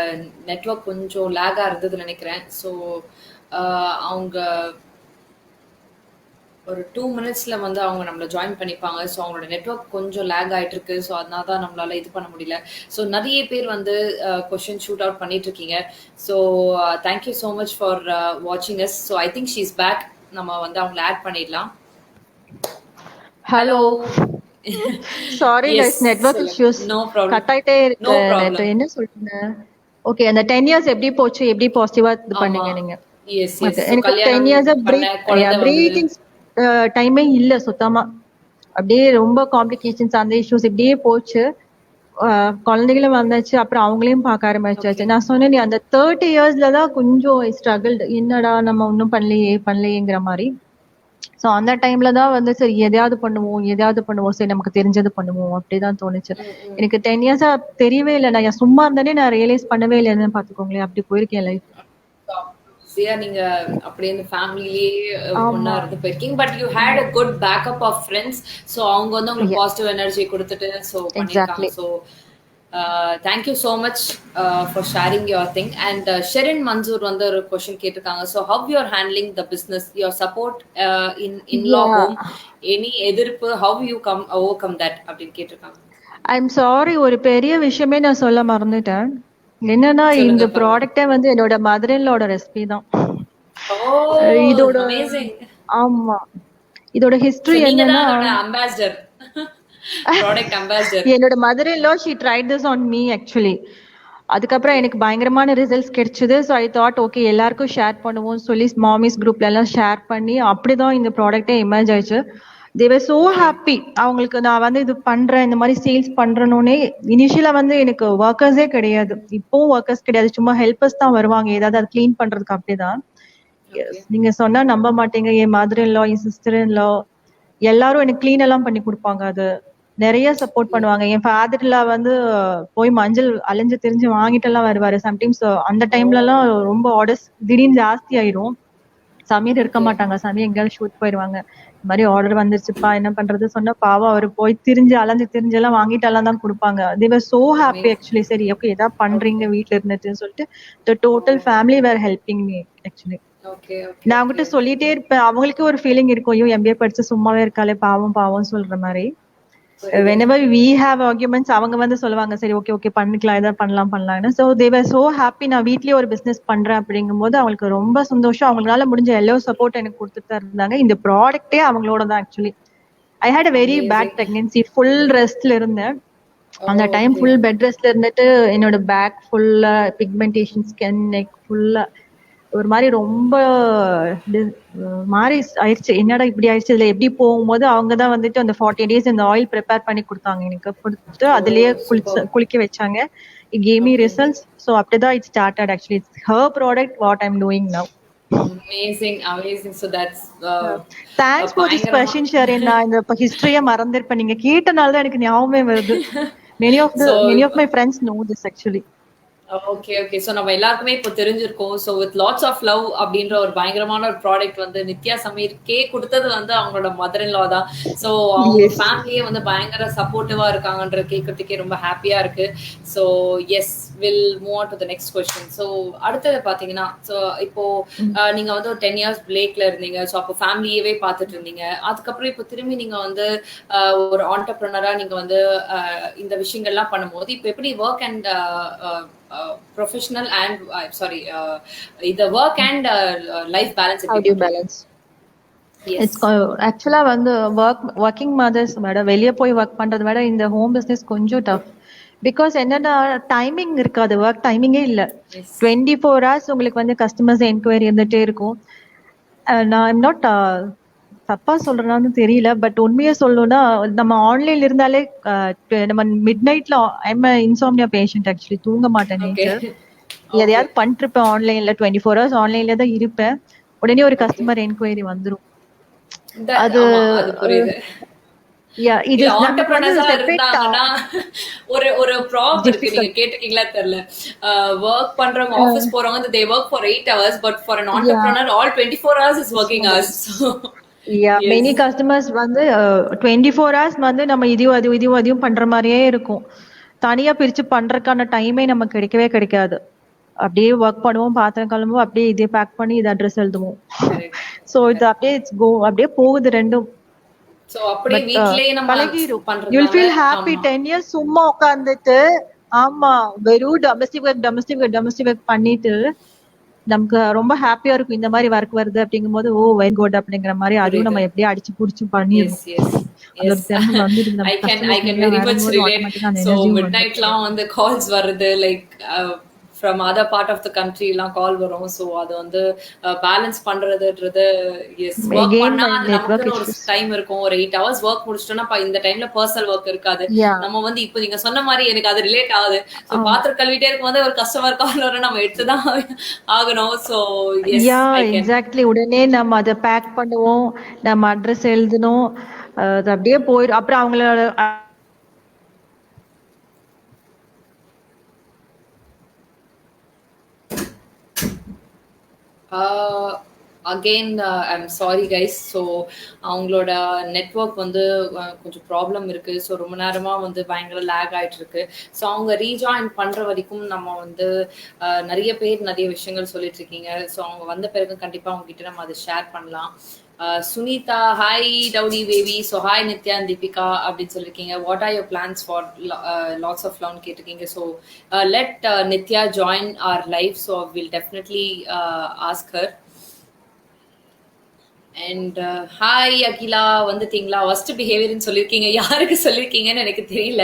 நெட்வொர்க் கொஞ்சம் லேகா இருந்ததுன்னு நினைக்கிறேன். ஸோ அவங்க ஒரு 2 minutesல வந்து அவங்க நம்மள ஜாயின் பண்ணிப்பாங்க. ஸோ அவங்களோட நெட்வொர்க் கொஞ்சம் லேக் ஆயிட்டு இருக்கு. ஸோ அதனால தான் நம்மளால இது பண்ண முடியல. ஸோ நிறைய பேர் வந்து கொஸ்டின் ஷூட் அவுட் பண்ணிட்டு இருக்கீங்க. So thank you so much for வாட்சிங் us. So I think she is back. நம்ம வந்து அவங்களை ஆட் பண்ணிடலாம். Hello, sorry guys, network issues. Cut ஆயிட்டே இருக்கு. என்ன சொல்றீங்க? ஓகே, அந்த 10 years எப்படி போச்சு, எப்படி பாசிட்டிவா இது பண்ணீங்க நீங்க? எனக்கு 10 years பிரேக்கிங் டைமே இல்ல சுத்தமா. அப்படியே ரொம்ப காம்ப்ளிகேஷன்ஸ், அந்த இஷ்யூஸ் இப்படியே போச்சு. குழந்தைகளும் வந்தாச்சு, அப்புறம் அவங்களையும் பார்க்க ஆரம்பிச்சாச்சு. நான் சொன்னேன், நீ அந்த 30 yearsல தான் கொஞ்சம் ஸ்ட்ரகிள், என்னடா நம்ம ஒன்றும் பண்ணலையேங்கிற மாதிரி. ஸோ அந்த டைம்ல தான் வந்து சரி எதையாவது பண்ணுவோம், சரி நமக்கு தெரிஞ்சது பண்ணுவோம் அப்படிதான் தோணுச்சு. எனக்கு 10 years தெரியவே இல்லை. நான் சும்மா இருந்தேனே நான் ரியலைஸ் பண்ணவே இல்லைன்னு பாத்துக்கோங்களேன். அப்படி போயிருக்கேன் லைஃப். நீங்க அப்படியே இந்த ஃபேமிலிலேயே ஒண்ணா இருந்து போயிருக்கீங்க. But you had a good backup of friends. So அவங்க வந்து உங்களுக்கு பாசிட்டிவ் எனர்ஜி கொடுத்துட்டு ஸோ பண்ணிருக்காங்க. So thank you so much for sharing your thing. And Sherin Mansoor வந்து ஒரு கொஸ்டின் கேட்டிருக்காங்க. So how you're handling the business, your support in law home, any எதிர்ப்பு, how you overcome that அப்படின்னு கேட்டிருக்காங்க. ஐம் சாரி, ஒரு பெரிய விஷயமே நான் சொல்ல மறந்துட்டேன். என்னன்னா சொல்லுங்க இந்த பரவாயில்ல. ப்ராடக்ட்டே வந்து என்னோட மதர் இன் லோட ரெசிபி தான். ஓ, இதோட அமேசிங். ஆமா. இதோட ஸோ ஹிஸ்டரி நீங்க தான் என்னன்னா, அதோட அம்பாசிடர், ப்ராடக்ட் அம்பாசிடர். என்னோட mother in law she tried this on me actually. அதுக்கப்புறம் ஓகே. எனக்கு பயங்கரமான ரிசல்ட்ஸ் கிடைச்சது. ஸோ ஐ தாட் ஓகே எல்லாருக்கும் ஷேர் பண்ணுவோம்னு சொல்லி மாமிஸ் குரூப்ல எல்லாம் ஷேர் பண்ணி அப்படிதான் இந்த ப்ராடக்டே எமர்ஜ் ஆயிடுச்சு. தேவர் சோ ஓகே. ஹாப்பி. அவங்களுக்கு நான் வந்து இது பண்றேன், இந்த மாதிரி சேல்ஸ் பண்றேனோனே. இனிஷியலா வந்து எனக்கு ஒர்க்கர்ஸே கிடையாது, இப்போவும் ஒர்க்கர்ஸ் கிடையாது, சும்மா ஹெல்பர்ஸ் தான் வருவாங்க ஏதாவது அது கிளீன் பண்றதுக்கு. அப்படிதான். Yes. ஓகே. நீங்க சொன்னா நம்ப மாட்டீங்க, என் mother in law, N sister in லா எல்லாரும் எனக்கு கிளீன் எல்லாம் பண்ணி கொடுப்பாங்க. அது நிறைய சப்போர்ட் பண்ணுவாங்க. என் ஃபாதர்ல வந்து போய் மஞ்சள் அலைஞ்சு திரிஞ்சு வாங்கிட்டு எல்லாம் வருவாரு சம்டைம்ஸ். அந்த ஓ, டைம்ல எல்லாம் ரொம்ப ஆர்டர்ஸ் திடீர்னு ஜாஸ்தி ஆயிரும். சமீர் இருக்க ஓகே. மாட்டாங்க, சமீர் எங்கேயாவது ஷூட் போயிடுவாங்க. இந்த மாதிரி ஆர்டர் வந்துருச்சுப்பா என்ன பண்றது சொன்னா பாவம் அவர் போய் திரிஞ்சு அலைஞ்சு திரிஞ்சு எல்லாம் வாங்கிட்டு எல்லாம் தான் கொடுப்பாங்க. They were so happy amazing. Actually. சரி ஓகே ஏதாவது பண்றீங்க ஓகே. வீட்ல இருந்துட்டுன்னு சொல்லிட்டு the oh, total family were helping me actually. Okay. Okay. நான் ஓகே. அவங்ககிட்ட சொல்லிட்டே இருப்பேன், அவங்களுக்கு ஒரு ஃபீலிங் இருக்கும், ஐயோ எம்பிஏ படிச்சு சும்மாவே இருக்காளே பாவம் பாவம் சொல்ற மாதிரி. புரியுது. whenever we have arguments அவங்க வந்து சொல்லுவாங்க சரி ஓகே ஓகே பண்ணிக்கலாம், ஏதாவது பண்ணலாம்னு. So they were so happy நான் வீட்லயே ஒரு பிசினஸ் பண்றேன் அப்படிங்கும்போது அவங்களுக்கு ரொம்ப சந்தோஷம். அவங்களால முடிஞ்ச எல்லா சப்போர்ட் எனக்கு கொடுத்துட்டு தான் இருந்தாங்க. இந்த ப்ராடக்டே அவங்களோட தான் actually. I had a very bad amazing. Pregnancy, full ரெஸ்ட்ல இருந்தேன். அந்த டைம் ஓகே. ஃபுல் பெட் ரெஸ்ட்ல இருந்துட்டு என்னோட பேக் ஃபுல்லா பிக்மெண்டேஷன், ஸ்கின், நெக் ஃபுல்லா ஒரு மாதிரி ரொம்ப மாறி ஆயிடுச்சு. என்னடா இப்படி ஆயிடுச்சு, இதுல எப்படி போகும்போது அவங்க தான் வந்துட்டு அந்த 40 days இந்த ஆயில் ப்ரிப்பேர் பண்ணி கொடுத்தாங்க எனக்கு. கொடுத்துட்டு ஓ, அதுலயே சூப்பர். குளிக்க வச்சாங்க. It gave me okay. Results. So அப்படிதான் it started actually. It's her product what I'm doing now. Amazing, amazing. So that's thanks for this பயங்கரமா. கொஸ்டின் ஷெரின். நான் இந்த ஹிஸ்டரியை மறந்திருப்பேன், நீங்க கேட்டனால தான் எனக்கு ஞாபகமே வருது. So many of my friends know this actually. Okay, okay. So நம்ம எல்லாருக்குமே இப்போ தெரிஞ்சிருக்கோம். So with lots of love அப்படின்ற ஒரு பயங்கரமான ஒரு ப்ராடக்ட் வந்து நித்யா சமீர்க்கே கொடுத்தது வந்து அவங்களோட மதர் இன் லா தான். ஸோ அவங்க Yes. ஃபேமிலியே வந்து பயங்கர சப்போர்ட்டிவா இருக்காங்கன்ற கேட்கறதுக்கே ரொம்ப ஹாப்பியா இருக்கு. So yes, will move on to the next question. So அடுத்தது பார்த்தீங்கன்னா, ஸோ இப்போ நீங்க வந்து ஒரு 10 years பிரேக்ல இருந்தீங்க. ஸோ அப்போ ஃபேமிலியவே பார்த்துட்டு இருந்தீங்க. அதுக்கப்புறம் இப்போ திரும்பி நீங்க வந்து ஒரு ஆண்டர்பிரினரா நீங்க வந்து இந்த விஷயங்கள்லாம் பண்ணும்போது இப்போ எப்படி work and professional and sorry the work and life balance How do you balance? yes. It's ஆக்சுவலா வந்து ஒர்க்கிங் மதர்ஸ் விட வெளியே போய் ஒர்க் பண்றதை விட இந்த ஹோம் பிஸ்னஸ் கொஞ்சம் டஃப். பிகாஸ் என்னன்னா டைமிங் இருக்காது, ஒர்க் டைமிங்கே இல்லை. Yes. 24 hours உங்களுக்கு வந்து கஸ்டமர்ஸ் என்கொயரி இருந்துட்டே இருக்கும். நான் ஐம் நாட் தப்பா சொல்றேன்னு தெரியல, பட் உண்மையா சொல்லணும்னா நம்ம ஆன்லைன்ல இருந்தாலே நம்ம மிட் நைட்ல ஐம் இன்சாம்னியா பேஷண்ட் ஆக்சுவலி, தூங்க மாட்டேன் Okay. நைட்டு. எதையாவது பண்ணிட்டு இருப்பேன் ஆன்லைன்ல, 24 hours ஆன்லைன்ல தான் இருப்பேன். உடனே ஒரு கஸ்டமர் என்கொயரி வந்துரும். அது ஆமா, அது புரியுது. இது இல்ல நமக்கு வந்து ஆண்டர்பிரினர்ஸா செப்பரேட் இருந்தாங்கன்னா ஒரு ஒரு ப்ராப் இருக்கு, நீங்க டிஃபிகல்ட். கேட்டிருக்கீங்களா தெரியல. ஒர்க் பண்றவங்க ஆபீஸ் போறவங்க they work for 8 hours, but for an entrepreneur all 24 hours is working hours. So yes. Many customers வந்து 24 hours வந்து நம்ம இதையும் பண்ற மாதிரியே இருக்கும். தனியா பிரிச்சு பண்றதுக்கான டைமே நமக்கு கிடைக்கவே கிடைக்காது. அப்படியே ஒர்க் பண்ணுவோம், பாத்திரம் கழுவுவோம், அப்படியே இதே பேக் பண்ணி இது அட்ரஸ் எழுதுவோம். Correct. ஸோ இது அப்படியே அப்படியே போகுது ரெண்டும். So அப்படியே பட் வீட்லயே நம்ம பழகிரும். யூ வில் பண்றதுனால ஃபீல் ஹாப்பி. ஆமா. 10 years சும்மா உட்காந்துட்டு ஆமா வெறும் டொமஸ்டிக் ஒர்க் பண்ணிட்டு நமக்கு ரொம்ப ஹாப்பியா இருக்கும். இந்த மாதிரி ஒர்க் வருது அப்படிங்கும்போது ஓ வெரி குட் அப்படிங்கிற மாதிரி அதுவும் புரியுது. நம்ம எப்படியே அடிச்சு புடிச்சு Yes, பண்ணிடணும். yes, அது yes. ஒரு திறமை வந்துடுது I நமக்கு. can கஸ்டமர்ஸ் நிறைய very much வரும்போது relate. ஆட்டோமேட்டிக்கா அந்த So எனர்ஜியும் வந்து midnightலாம் வந்து கால்ஸ் வருது, like from other part of the country எல்லாம் கால் வரும். ஸோ அது வந்து பேலன்ஸ் பண்றதுன்றது எஸ், ஒர்க் again பண்ணா my அது network நமக்குன்னு ஒரு issues. டைம் இருக்கும். ஒரு 8 hours ஒர்க் முடிச்சிட்டோம்னா இந்த டைம்ல பர்சனல் ஒர்க் இருக்காது. Yeah. நம்ம வந்து இப்போ நீங்க சொன்ன மாதிரி எனக்கு அது ரிலேட் ஆகுது. ஸோ பாத்திரம் கழுவிட்டே இருக்கும்போது ஒரு கஸ்டமர் கால் வரும், நம்ம எடுத்துதான் ஆகணும். So yes, yeah I can. Exactly. உடனே நம்ம அதை பேக் பண்ணுவோம், நம்ம அட்ரஸ் எழுதணும், அது அப்படியே போயிடும். அப்புறம் அவங்களோட again I'm sorry guys. So அவங்களோட நெட்ஒர்க் வந்து கொஞ்சம் ப்ராப்ளம் இருக்குது. ஸோ ரொம்ப நேரமாக வந்து பயங்கர லேக் ஆகிட்டு இருக்கு. ஸோ அவங்க ரீஜாயின் பண்ணுற வரைக்கும் நம்ம வந்து நிறைய பேர் நிறைய விஷயங்கள் சொல்லிட்டு இருக்கீங்க. ஸோ அவங்க வந்த பிறகு கண்டிப்பாக அவங்ககிட்ட நம்ம அதை ஷேர் பண்ணலாம். சுனிதா ஹாய் டவுடி baby. So hi Nithya and Deepika அப்படின்னு சொல்லியிருக்கீங்க. What are your plans for lots of லவ்னு கேட்டிருக்கீங்க. So let Nithya join our life. So will definitely ask her. And hi Akila வந்துட்டீங்களா? ஃபர்ஸ்ட் பிஹேவியர்னு சொல்லியிருக்கீங்க. யாருக்கு சொல்லியிருக்கீங்கன்னு எனக்கு தெரியல.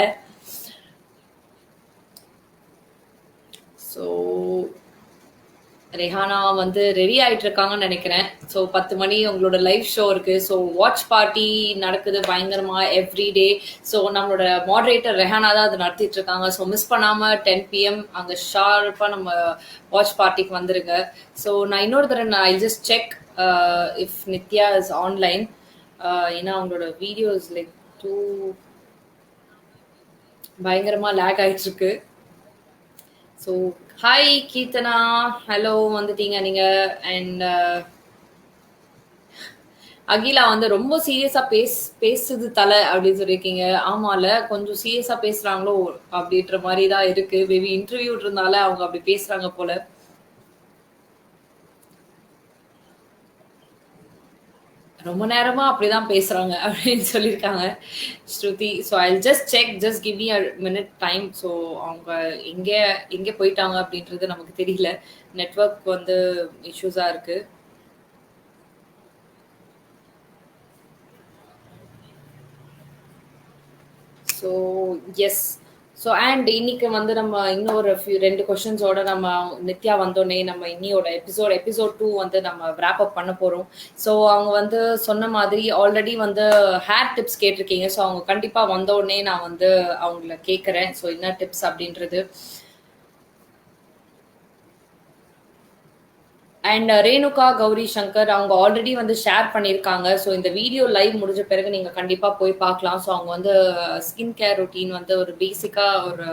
ஸோ ரெஹானா வந்து ரெடி ஆயிட்டு இருக்காங்கன்னு நினைக்கிறேன். ஸோ 10 மணி உங்களோட லைவ் ஷோ இருக்கு. ஸோ வாட்ச் பார்ட்டி நடக்குது பயங்கரமா எவ்ரிடே. ஸோ நம்மளோட மாடரேட்டர் ரெஹானா தான் அது நடத்திட்டு இருக்காங்க. ஸோ மிஸ் பண்ணாம 10 PM அங்க ஷார்ப்பா நம்ம வாட்ச் பார்ட்டிக்கு வந்துருங்க. ஸோ நான் இன்னொரு தடவை நான் ஐ just check if Nithya is online. ஏன்னா அவங்களோட வீடியோஸ் லைக் டூ பயங்கரமா லேக் ஆயிட்டு இருக்கு. ஸோ ஹாய் கீர்த்தனா, ஹலோ வந்துட்டீங்க நீங்க. அண்ட் அகிலா வந்து ரொம்ப சீரியஸா பேசுது தலை அப்படின்னு சொல்லியிருக்கீங்க. ஆமால கொஞ்சம் சீரியஸா பேசுறாங்களோ அப்படின்ற மாதிரி தான் இருக்கு. மேபி இன்டர்வியூன்றதுனால அவங்க அப்படி பேசுறாங்க போல. ரொம்ப நேரமா அப்படிதான் பேசுறாங்க அப்படின்னு சொல்லியிருக்காங்க Shruti. So I just check, just give me a minute time. So அவங்க எங்கே போயிட்டாங்க அப்படின்றது நமக்கு தெரியல. நெட்வொர்க் வந்து இஷ்யூஸா இருக்கு. So S. ஸோ அண்ட் இன்னைக்கு வந்து நம்ம இன்னொரு 2 கொஷின்ஸோட நம்ம நித்யா வந்தோடனே நம்ம இன்னியோட எபிசோட் 2 வந்து நம்ம wrap up பண்ண போறோம். ஸோ அவங்க வந்து சொன்ன மாதிரி ஆல்ரெடி வந்து ஹேர் டிப்ஸ் கேட்டிருக்கீங்க. ஸோ அவங்க கண்டிப்பா வந்த உடனே நான் வந்து அவங்கள கேட்கறேன். ஸோ என்ன டிப்ஸ் அப்படின்றது. அண்ட் ரேணுகா கௌரி சங்கர் அவங்க ஆல்ரெடி வந்து ஷேர் பண்ணியிருக்காங்க. ஸோ இந்த வீடியோ லைவ் முடிஞ்ச பிறகு நீங்க கண்டிப்பா போய் பார்க்கலாம். ஸோ அவங்க வந்து ஸ்கின் கேர் ரொட்டீன் வந்து ஒரு பேசிக்கா ஒரு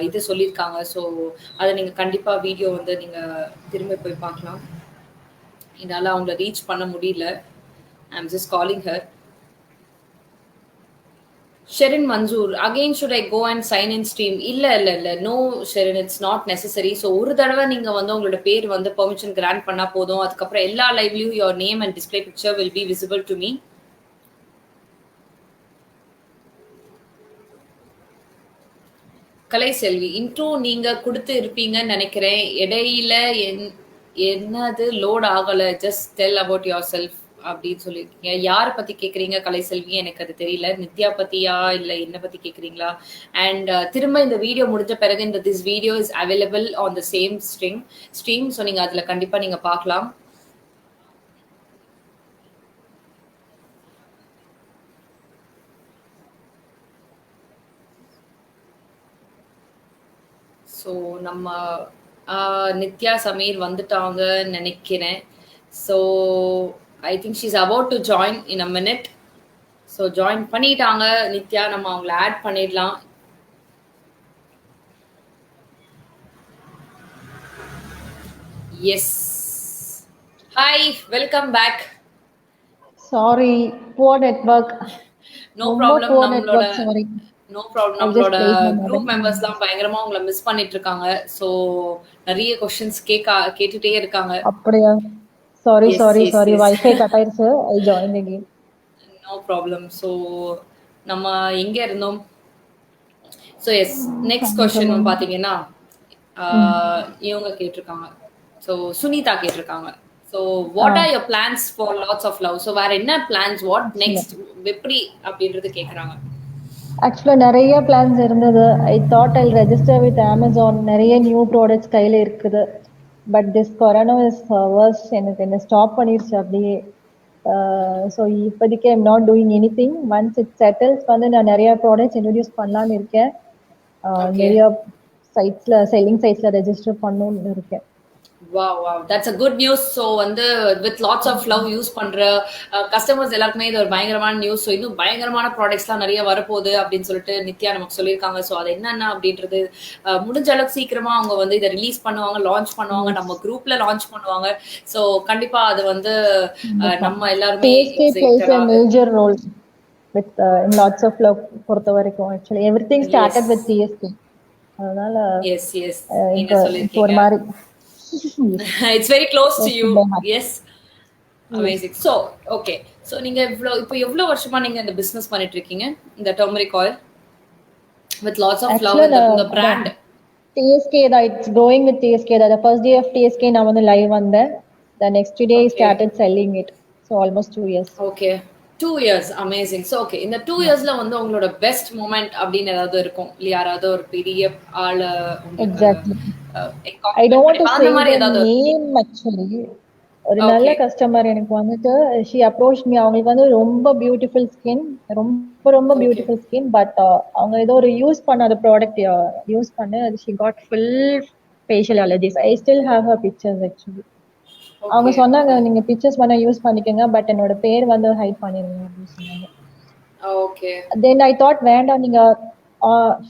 இது சொல்லியிருக்காங்க. ஸோ அதை நீங்க கண்டிப்பா வீடியோ வந்து நீங்க திரும்ப போய் பார்க்கலாம். என்னால் அவங்கள ரீச் பண்ண முடியல. I am just calling her. Sherin Mansoor again should I go and sign in stream? இல்ல no Sherin, it's not necessary. So ஒரு தடவை நீங்க வந்து உங்களோட பேர் வந்து பெர்மிஷன் கிராண்ட் பண்ணா போதும். அதுக்கப்புறம் எல்லா லைவ்லயும் your name and display picture will be visible to me. Kalai Selvi intro நீங்க கொடுத்து இருப்பீங்கன்னு நினைக்கிறேன். இடையில என்னது லோட் ஆகல. Just tell about yourself அப்படின்னு சொல்லியிருக்கீங்க. யாரை பத்தி கேக்குறீங்க கலை செல்வி? எனக்கு அது தெரியல. நித்யா பத்தியா இல்ல என்ன பத்தி கேக்குறீங்களா? அண்ட் திரும்ப இந்த வீடியோ முடிஞ்ச பிறகு இந்த this video is available on the same stream. So நீங்க அதுல கண்டிப்பா நீங்க பார்க்கலாம். ஸோ நம்ம நித்யா சமீர் வந்துட்டாங்கன்னு நினைக்கிறேன். So I think she's about to join in a minute. So join பண்ணிட்டாங்க நித்யா. நம்ம அவங்கள ஆட் பண்ணிடலாம். Yes. Hi, welcome back. Sorry, poor network. No problem. நம்மளோட குரூப் மெம்பர்ஸ்லாம் பயங்கரமா உங்களை மிஸ் பண்ணிட்டு இருக்காங்க. ஸோ நிறைய கொஸ்டின்ஸ் கேட்டுட்டே இருக்காங்க. அப்படியா? சாரி வைஃபை கட் ஆயிருச்சு. I join again. No problem. So நம்ம எங்க இருந்தோம்? ஸோ எஸ், நெக்ஸ்ட் கொஸ்டின் பாத்தீங்கன்னா இவங்க கேட்டிருக்காங்க. ஸோ சுனிதா கேட்டிருக்காங்க. So what are your plans for lots of love? So வேற என்ன பிளான்ஸ், வாட் நெக்ஸ்ட், எப்படி அப்படின்றது கேட்குறாங்க. ஆக்சுவலாக நிறைய பிளான்ஸ் இருந்தது. I thought I register with Amazon. நிறைய நியூ ப்ராடக்ட்ஸ் கையில் இருக்குது. But this corona is worse. எனக்கு என்ன ஸ்டாப் பண்ணிருச்சு அப்படியே. ஸோ இப்போதைக்கு I'm not doing anything. Once it settles வந்து நான் நிறைய ப்ராடக்ட்ஸ் இன்ட்ரடியூஸ் பண்ணலான்னு இருக்கேன். நிறைய சைட்ஸில் செல்லிங் சைட்ஸில் ரெஜிஸ்டர் பண்ணணும்னு இருக்கேன். Wow that's a good news. So வந்து with lots of love use பண்ற கஸ்டமர்ஸ் எல்லாருக்குமே இது ஒரு பயங்கரமான நியூஸ். ஸோ இன்னும் பயங்கரமான ப்ராடக்ட்ஸ்லாம் நிறைய வரப்போகுது அப்படின்னு சொல்லிட்டு நித்யா நமக்கு சொல்லியிருக்காங்க. ஸோ அது என்னென்ன அப்படின்றது முடிஞ்ச அளவுக்கு சீக்கிரமா அவங்க வந்து இதை ரிலீஸ் பண்ணுவாங்க, லான்ச் பண்ணுவாங்க, நம்ம குரூப்ல லான்ச் பண்ணுவாங்க. ஸோ கண்டிப்பா அது வந்து நம்ம எல்லாருமே major role with lots of love பொறுத்த வரைக்கும். Actually everything started with TSP. அதனால நீங்க சொல்லிருக்கீங்க. ஒரு மாதிரி it's very close to you. Yes. Amazing. So okay. So நீங்க இப்போ எவ்வளவு வருஷமா நீங்க இந்த பிசினஸ் பண்ணிட்டு இருக்கீங்க, இந்த turmeric oil with lots of love இந்த brand? TSK that it's growing with TSK. That the first day of TSK நான் வந்து live வந்தேன். The next day started selling it. So almost 2 years. Okay. 2 years. Amazing. So okay, இந்த 2 yearsல வந்து உங்களோட பெஸ்ட் மொமெண்ட் அப்படின்னு ஏதாவது இருக்கும் இல்ல? யாராவது ஒரு பெரிய ஆளு Exactly. I don't want to say the name actually. ஒரு நல்ல கஸ்டமர் எனக்கு வந்துட்டு she approached me. அவங்களுக்கு வந்து ரொம்ப பியூட்டிஃபுல் ஸ்கின், ரொம்ப பியூட்டிஃபுல் ஸ்கின். பட் அவங்க ஏதோ ஒரு யூஸ் பண்ணாத ப்ராடக்ட் யூஸ் பண்ணி she got full facial allergies. I still have her pictures actually. அவங்க சொன்னாங்க நீங்க பிக்சர்ஸ் பண்ண யூஸ் பண்ணிக்கங்க, பட் என்னோட பேர் வந்து ஹைட் பண்ணிருங்க அப்படின்னு சொன்னாங்க. ஓகே. தென் ஐ தாட் வேண்டாம், நீங்க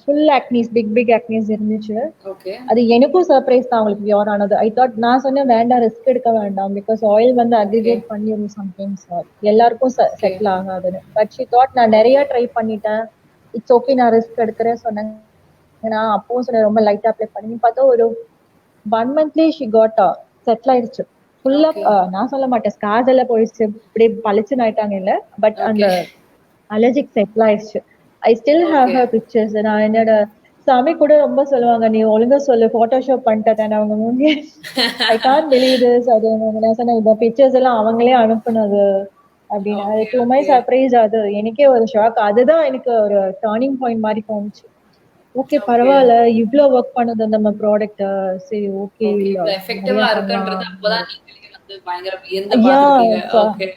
ஃபுல் ஆக்னிஸ் பிக் ஆக்னிஸ் இருந்துச்சு. ஓகே. அது எனக்கும் சர்ப்ரைஸ் தான் அவங்களுக்கு வியர் ஆனது. ஐ தாட், நான் சொன்னேன் வேண்டாம், ரிஸ்க் எடுக்க வேண்டாம், பிகாஸ் ஆயில் வந்து அக்ரிகேட் பண்ணிடும் சம்டைம்ஸ், எல்லாருக்கும் செட்டில் ஆகாதுன்னு. பட் ஷி தாட் நான் நிறைய ட்ரை பண்ணிட்டேன், இட்ஸ் ஓகே நான் ரிஸ்க் எடுக்கிறேன் சொன்னாங்க. நான் அப்பவும் சொன்னேன் ரொம்ப லைட்டா அப்ளை பண்ணி பார்த்தா ஒரு 1 monthly ஷி காட் செட்டில் ஆயிடுச்சு ஃபுல்லா. நான் சொல்ல மாட்டேன் ஸ்கார்ஸ் எல்லாம் போயிடுச்சு, இப்படி பளிச்சுன்னு ஆயிட்டாங்க இல்ல, பட் அந்த அலர்ஜிக் செட்டில் ஆயிடுச்சு. I still have her pictures. நான் என்னோட சாமி கூட ரொம்ப சொல்லுவாங்க, நீ ஒழுங்கா சொல்லு, போட்டோஷாப் பண்ணிட்டேன் அவங்க மூஞ்சி, ஐ கான்ட் பிலீவ் திஸ். அது நான் சொன்னேன் இந்த பிக்சர்ஸ் எல்லாம் அவங்களே அனுப்புனது அப்படின்னு. அது டு மை சர்ப்ரைஸ், அது எனக்கே ஒரு ஷாக். அதுதான் எனக்கு ஒரு டர்னிங் பாயிண்ட் மாதிரி தோணுச்சு. ஓகே பரவாயில்ல, இவ்ளோ ஒர்க் பண்ணுது நம்ம ப்ராடக்ட், சரி ஓகே எஃபெக்டிவா இருக்குன்றது அப்பதான் நீங்களே வந்து பயங்கர வியந்து பாத்துட்டீங்க. ஓகே.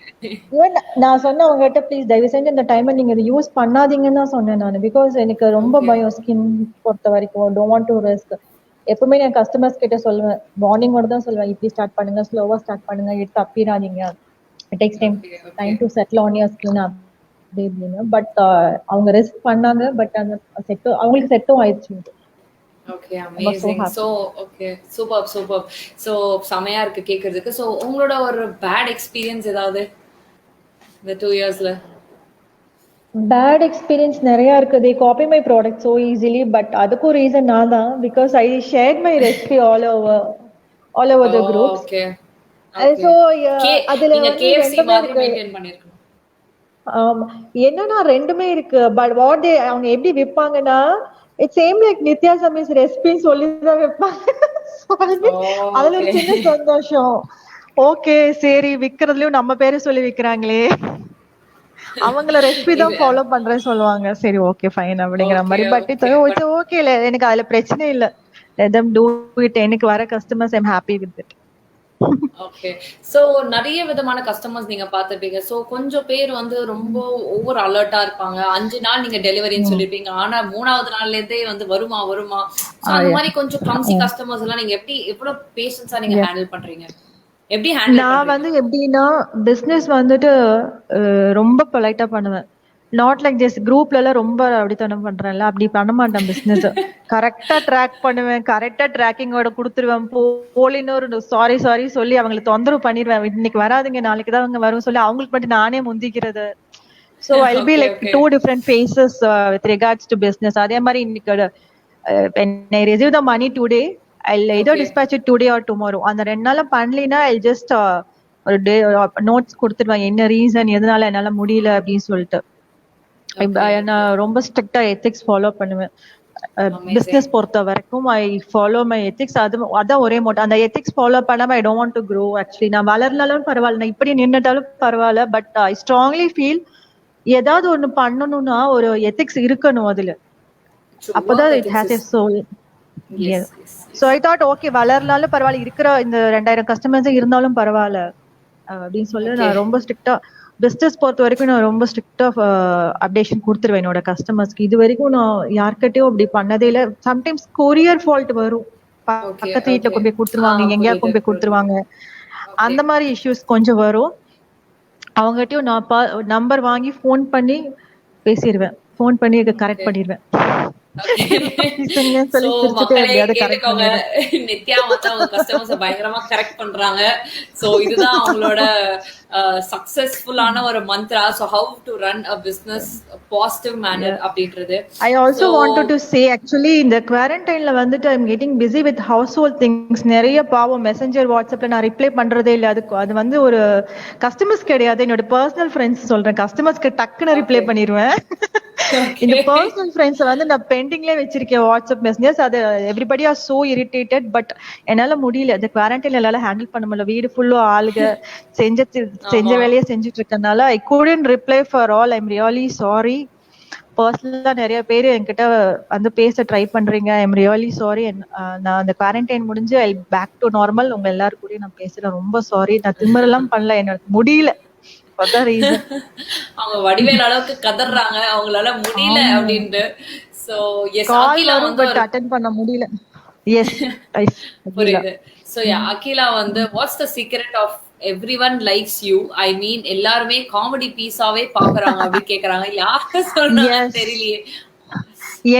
நான் சொன்ன உங்ககிட்ட ப்ளீஸ் தயவு செஞ்சு இந்த டைம் நீங்க இத யூஸ் பண்ணாதீங்கன்னு தான் சொன்னேன் நான். பிகாஸ் எனக்கு ரொம்ப பயம் ஸ்கின் பொறுத்த வரைக்கும். Don't want to risk. எப்பவுமே நான் கஸ்டமர்ஸ் கிட்ட சொல்லுவேன், வார்னிங்கோட தான் சொல்லுவேன், இப்படி ஸ்டார்ட் பண்ணுங்க, ஸ்லோவா ஸ்டார்ட் பண்ணுங்க, எடுத்து அப்பிடாதீங்க, it takes time to settle on your skin அப்படின்னு. பட் அவங்க ரிஸ்க் பண்ணாங்க, பட் அந்த செட் அவங்களுக்கு செட்டும் ஆயிடுச்சு. Okay, amazing. So okay, super. So செமையா இருக்கு கேக்குறதுக்கு. சோ உங்களோட ஒரு பேட் எக்ஸ்பீரியன்ஸ் ஏதாவது இந்த 2 இயர்ஸ்ல? பேட் எக்ஸ்பீரியன்ஸ் நிறைய இருக்கு. they copy my product so easily, but அதுக்கு ரீசன் நான் தான், because I shared my recipe all over the groups. Okay. so அதுல நீங்க KFC மாதிரி மெயின்टेन பண்ணிருக்கீங்க. என்னன்னா ரெண்டுமே இருக்கு. பட் வாட் அவங்க எப்படி விற்பாங்கன்னா, இட்ஸ் சேம் லைக் நித்யா சமீஸ் ரெசிபி சொல்லிதான் வைப்பாங்க. அதுல ஒரு சின்ன சந்தோஷம். ஓகே சரி, விக்கிறதுலயும் நம்ம பேரை சொல்லி விக்கிறாங்களே, அவங்கள ரெசிபி தான் ஃபாலோ பண்றேன்னு சொல்லுவாங்க. சரி ஓகே ஃபைன் அப்படிங்கிற மாதிரி. பட் இட்ஸ் ஓகே இல்ல, எனக்கு அதுல பிரச்சனை இல்ல. let them do it. எனக்கு வர customers I'm happy with it. Okay. So நிறைய விதமான கஸ்டமர்ஸ் நீங்க பாத்துப்பீங்க. சோ கொஞ்சம் பேர் வந்து ரொம்ப ஓவர் அலர்ட்டா இருப்பாங்க. 5 நாள் நீங்க டெலிவரின்னு சொல்லிருப்பீங்க, ஆனா 3வது நாள்ல இருந்தே வந்து வருமா. சோ அந்த மாதிரி கொஞ்சம் கிளம்சி கஸ்டமர்ஸ் எல்லாம் நீங்க எப்படி எவ்வளவு பேஷன்ஸா நீங்க ஹேண்டில் பண்றீங்க? எப்படி ஹேண்டில் பண்றீங்க? நான் வந்து எப்படின்னா பிசினஸ் வந்துட்டு ரொம்ப பொலைட்டா பண்ணுவேன். நாட் லைக் திஸ் குரூப்ல எல்லாம் ரொம்ப அப்படித்தனம் பண்றேன்ல, அப்படி பண்ண மாட்டேன். பிசினஸ் கரெக்டா ட்ராக் பண்ணுவேன், கரெக்டா ட்ராக்கிங்கோட கொடுத்துருவேன். போலின்னு ஒரு சாரி சொல்லி அவங்களுக்கு தொந்தரவு பண்ணிடுவேன். இன்னைக்கு வராதுங்க, நாளைக்கு தான் அவங்க வரும் சொல்லி அவங்களுக்கு மட்டும் நானே முந்திக்கிறது. So I be like 2 different phases with regards to business. அதே மாதிரி இன்னைக்கு when I receive the money today, I'll either dispatch it today or tomorrow. அந்த 2 நாள்ல பண்ணலினா I'll just ஒரு டே நோட்ஸ் கொடுத்துருவேன், என்ன ரீசன், எதனால என்னால முடியல அப்படின்னு சொல்லிட்டு. நான் ரொம்ப ஸ்ட்ரிக்டா எத்திக்ஸ் ஃபாலோ பண்ணுவேன். பிசினஸ் பொறுத்த வரைக்கும் ஐ ஃபாலோ மை எத்திக்ஸ். அதான் ஒரே மோட். அந்த எத்திக்ஸ் ஃபாலோ பண்ணாம I don't want to grow. Actually நான் வளர்னாலும் பரவாயில்ல, நான் இப்படி நின்னுட்டாலும் பரவாயில்ல, பட் ஐ ஸ்ட்ராங்லி ஃபீல் ஏதாவது ஒண்ணு பண்ணணும்னா ஒரு எத்திக்ஸ் இருக்கணும் அதுல, அப்பதான் it has a soul. So I thought okay வளர்னாலும் பரவாயில்ல, இருக்கிற இந்த 2000 கஸ்டமர்ஸ் இருந்தாலும் பரவாயில்ல அப்படின்னு சொல்லி நான் ரொம்ப ஸ்ட்ரிக்டா பிசினஸ் பொறுத்த வரைக்கும் நான் ரொம்ப ஸ்ட்ரிக்டா அப்டேஷன் கொடுத்துருவேன் என்னோட கஸ்டமர்ஸ்க்கு. இது வரைக்கும் நான் யார்கிட்டயும் அப்படி பண்ணதே இல்லை. சம்டைம்ஸ் கொரியர் ஃபால்ட் வரும், பக்கத்து வீட்டுல கொண்டு போய் கொடுத்துருவாங்க, எங்கேயா கொண்டு போய் கொடுத்துருவாங்க, அந்த மாதிரி இஷ்யூஸ் கொஞ்சம் வரும். அவங்ககிட்டயும் நான் நம்பர் வாங்கி ஃபோன் பண்ணி பேசிடுவேன், ஃபோன் பண்ணி கரெக்ட் பண்ணிடுவேன். ஆபீஸ்ன்னு சோ சொல்லி சிரிச்சுட்டு மக்களே எப்படியாவது கரெக்ட் கேட்டுக்கோங்க, பண்ணிடுறேன். நித்யா வந்து அவங்க கஸ்டமர்ஸ பயங்கரமா கரெக்ட் பண்றாங்க. சோ இதுதான் அவங்களோட சக்சஸ்ஃபுல்லான ஒரு மந்த்ரா. So how to run a business positive manner அப்படின்றது. I also so wanted to say actually இந்த குவாரண்டைன்ல வந்துட்டு I'm getting busy with household things. நிறைய பாவம் மெசஞ்சர் வாட்ஸ்அப்ல நான் ரிப்ளை பண்றதே இல்லை. அது வந்து ஒரு கஸ்டமர்ஸ் கிடையாது, என்னோட பர்சனல் ஃப்ரெண்ட்ஸ் சொல்றேன். கஸ்டமர்ஸ்க்கு டக்குன்னு ரிப்ளை ஓகே பண்ணிடுவேன். இந்த பர்சனல் ஃப்ரெண்ட்ஸ் வந்து நான் பெண்டிங்லேயே வச்சிருக்கேன் வாட்ஸ்அப் மெசேஜஸ். அது everybody are so irritated. But என்னால முடியல, இந்த குவாரண்டைன்ல என்னால ஹேண்டில் பண்ண முடியல. வீடு ஃபுல்லா ஆளுக செஞ்ச செஞ்ச ஆமா. வேலையை செஞ்சுட்டு இருக்கனால ஐ couldn't reply for all. I'm really sorry. பர்சனலா நிறைய பேர் என்கிட்ட வந்து பேச ட்ரை பண்றீங்க. I'm really sorry. நான் அந்த குவாரண்டைன் முடிஞ்சு ஐ பேக் டு நார்மல். உங்க எல்லாரும் கூட நான் பேசுறேன். ரொம்ப சாரி. நான் திமிரெல்லாம் பண்ணல, எனக்கு முடியல. for the reason. அவங்க வடிவேல் அளவுக்கு கதறாங்க அவங்களால முடியல ஆமா, அப்படின்ட்டு. சோ எஸ் கால் அகிலா வரும் வந்து பட் ஒரு அட்டென்ட் பண்ண முடியல. எஸ் அகிலா. புரியுது. சோ அகிலா வந்து what's the secret of everyone likes you, I mean எல்லாருமே காமெடி பீஸாவே பாக்குறாங்க அப்படி கேக்குறாங்க. யாருக்கு சொல்றாங்கன்னு எஸ், தெரியலையே.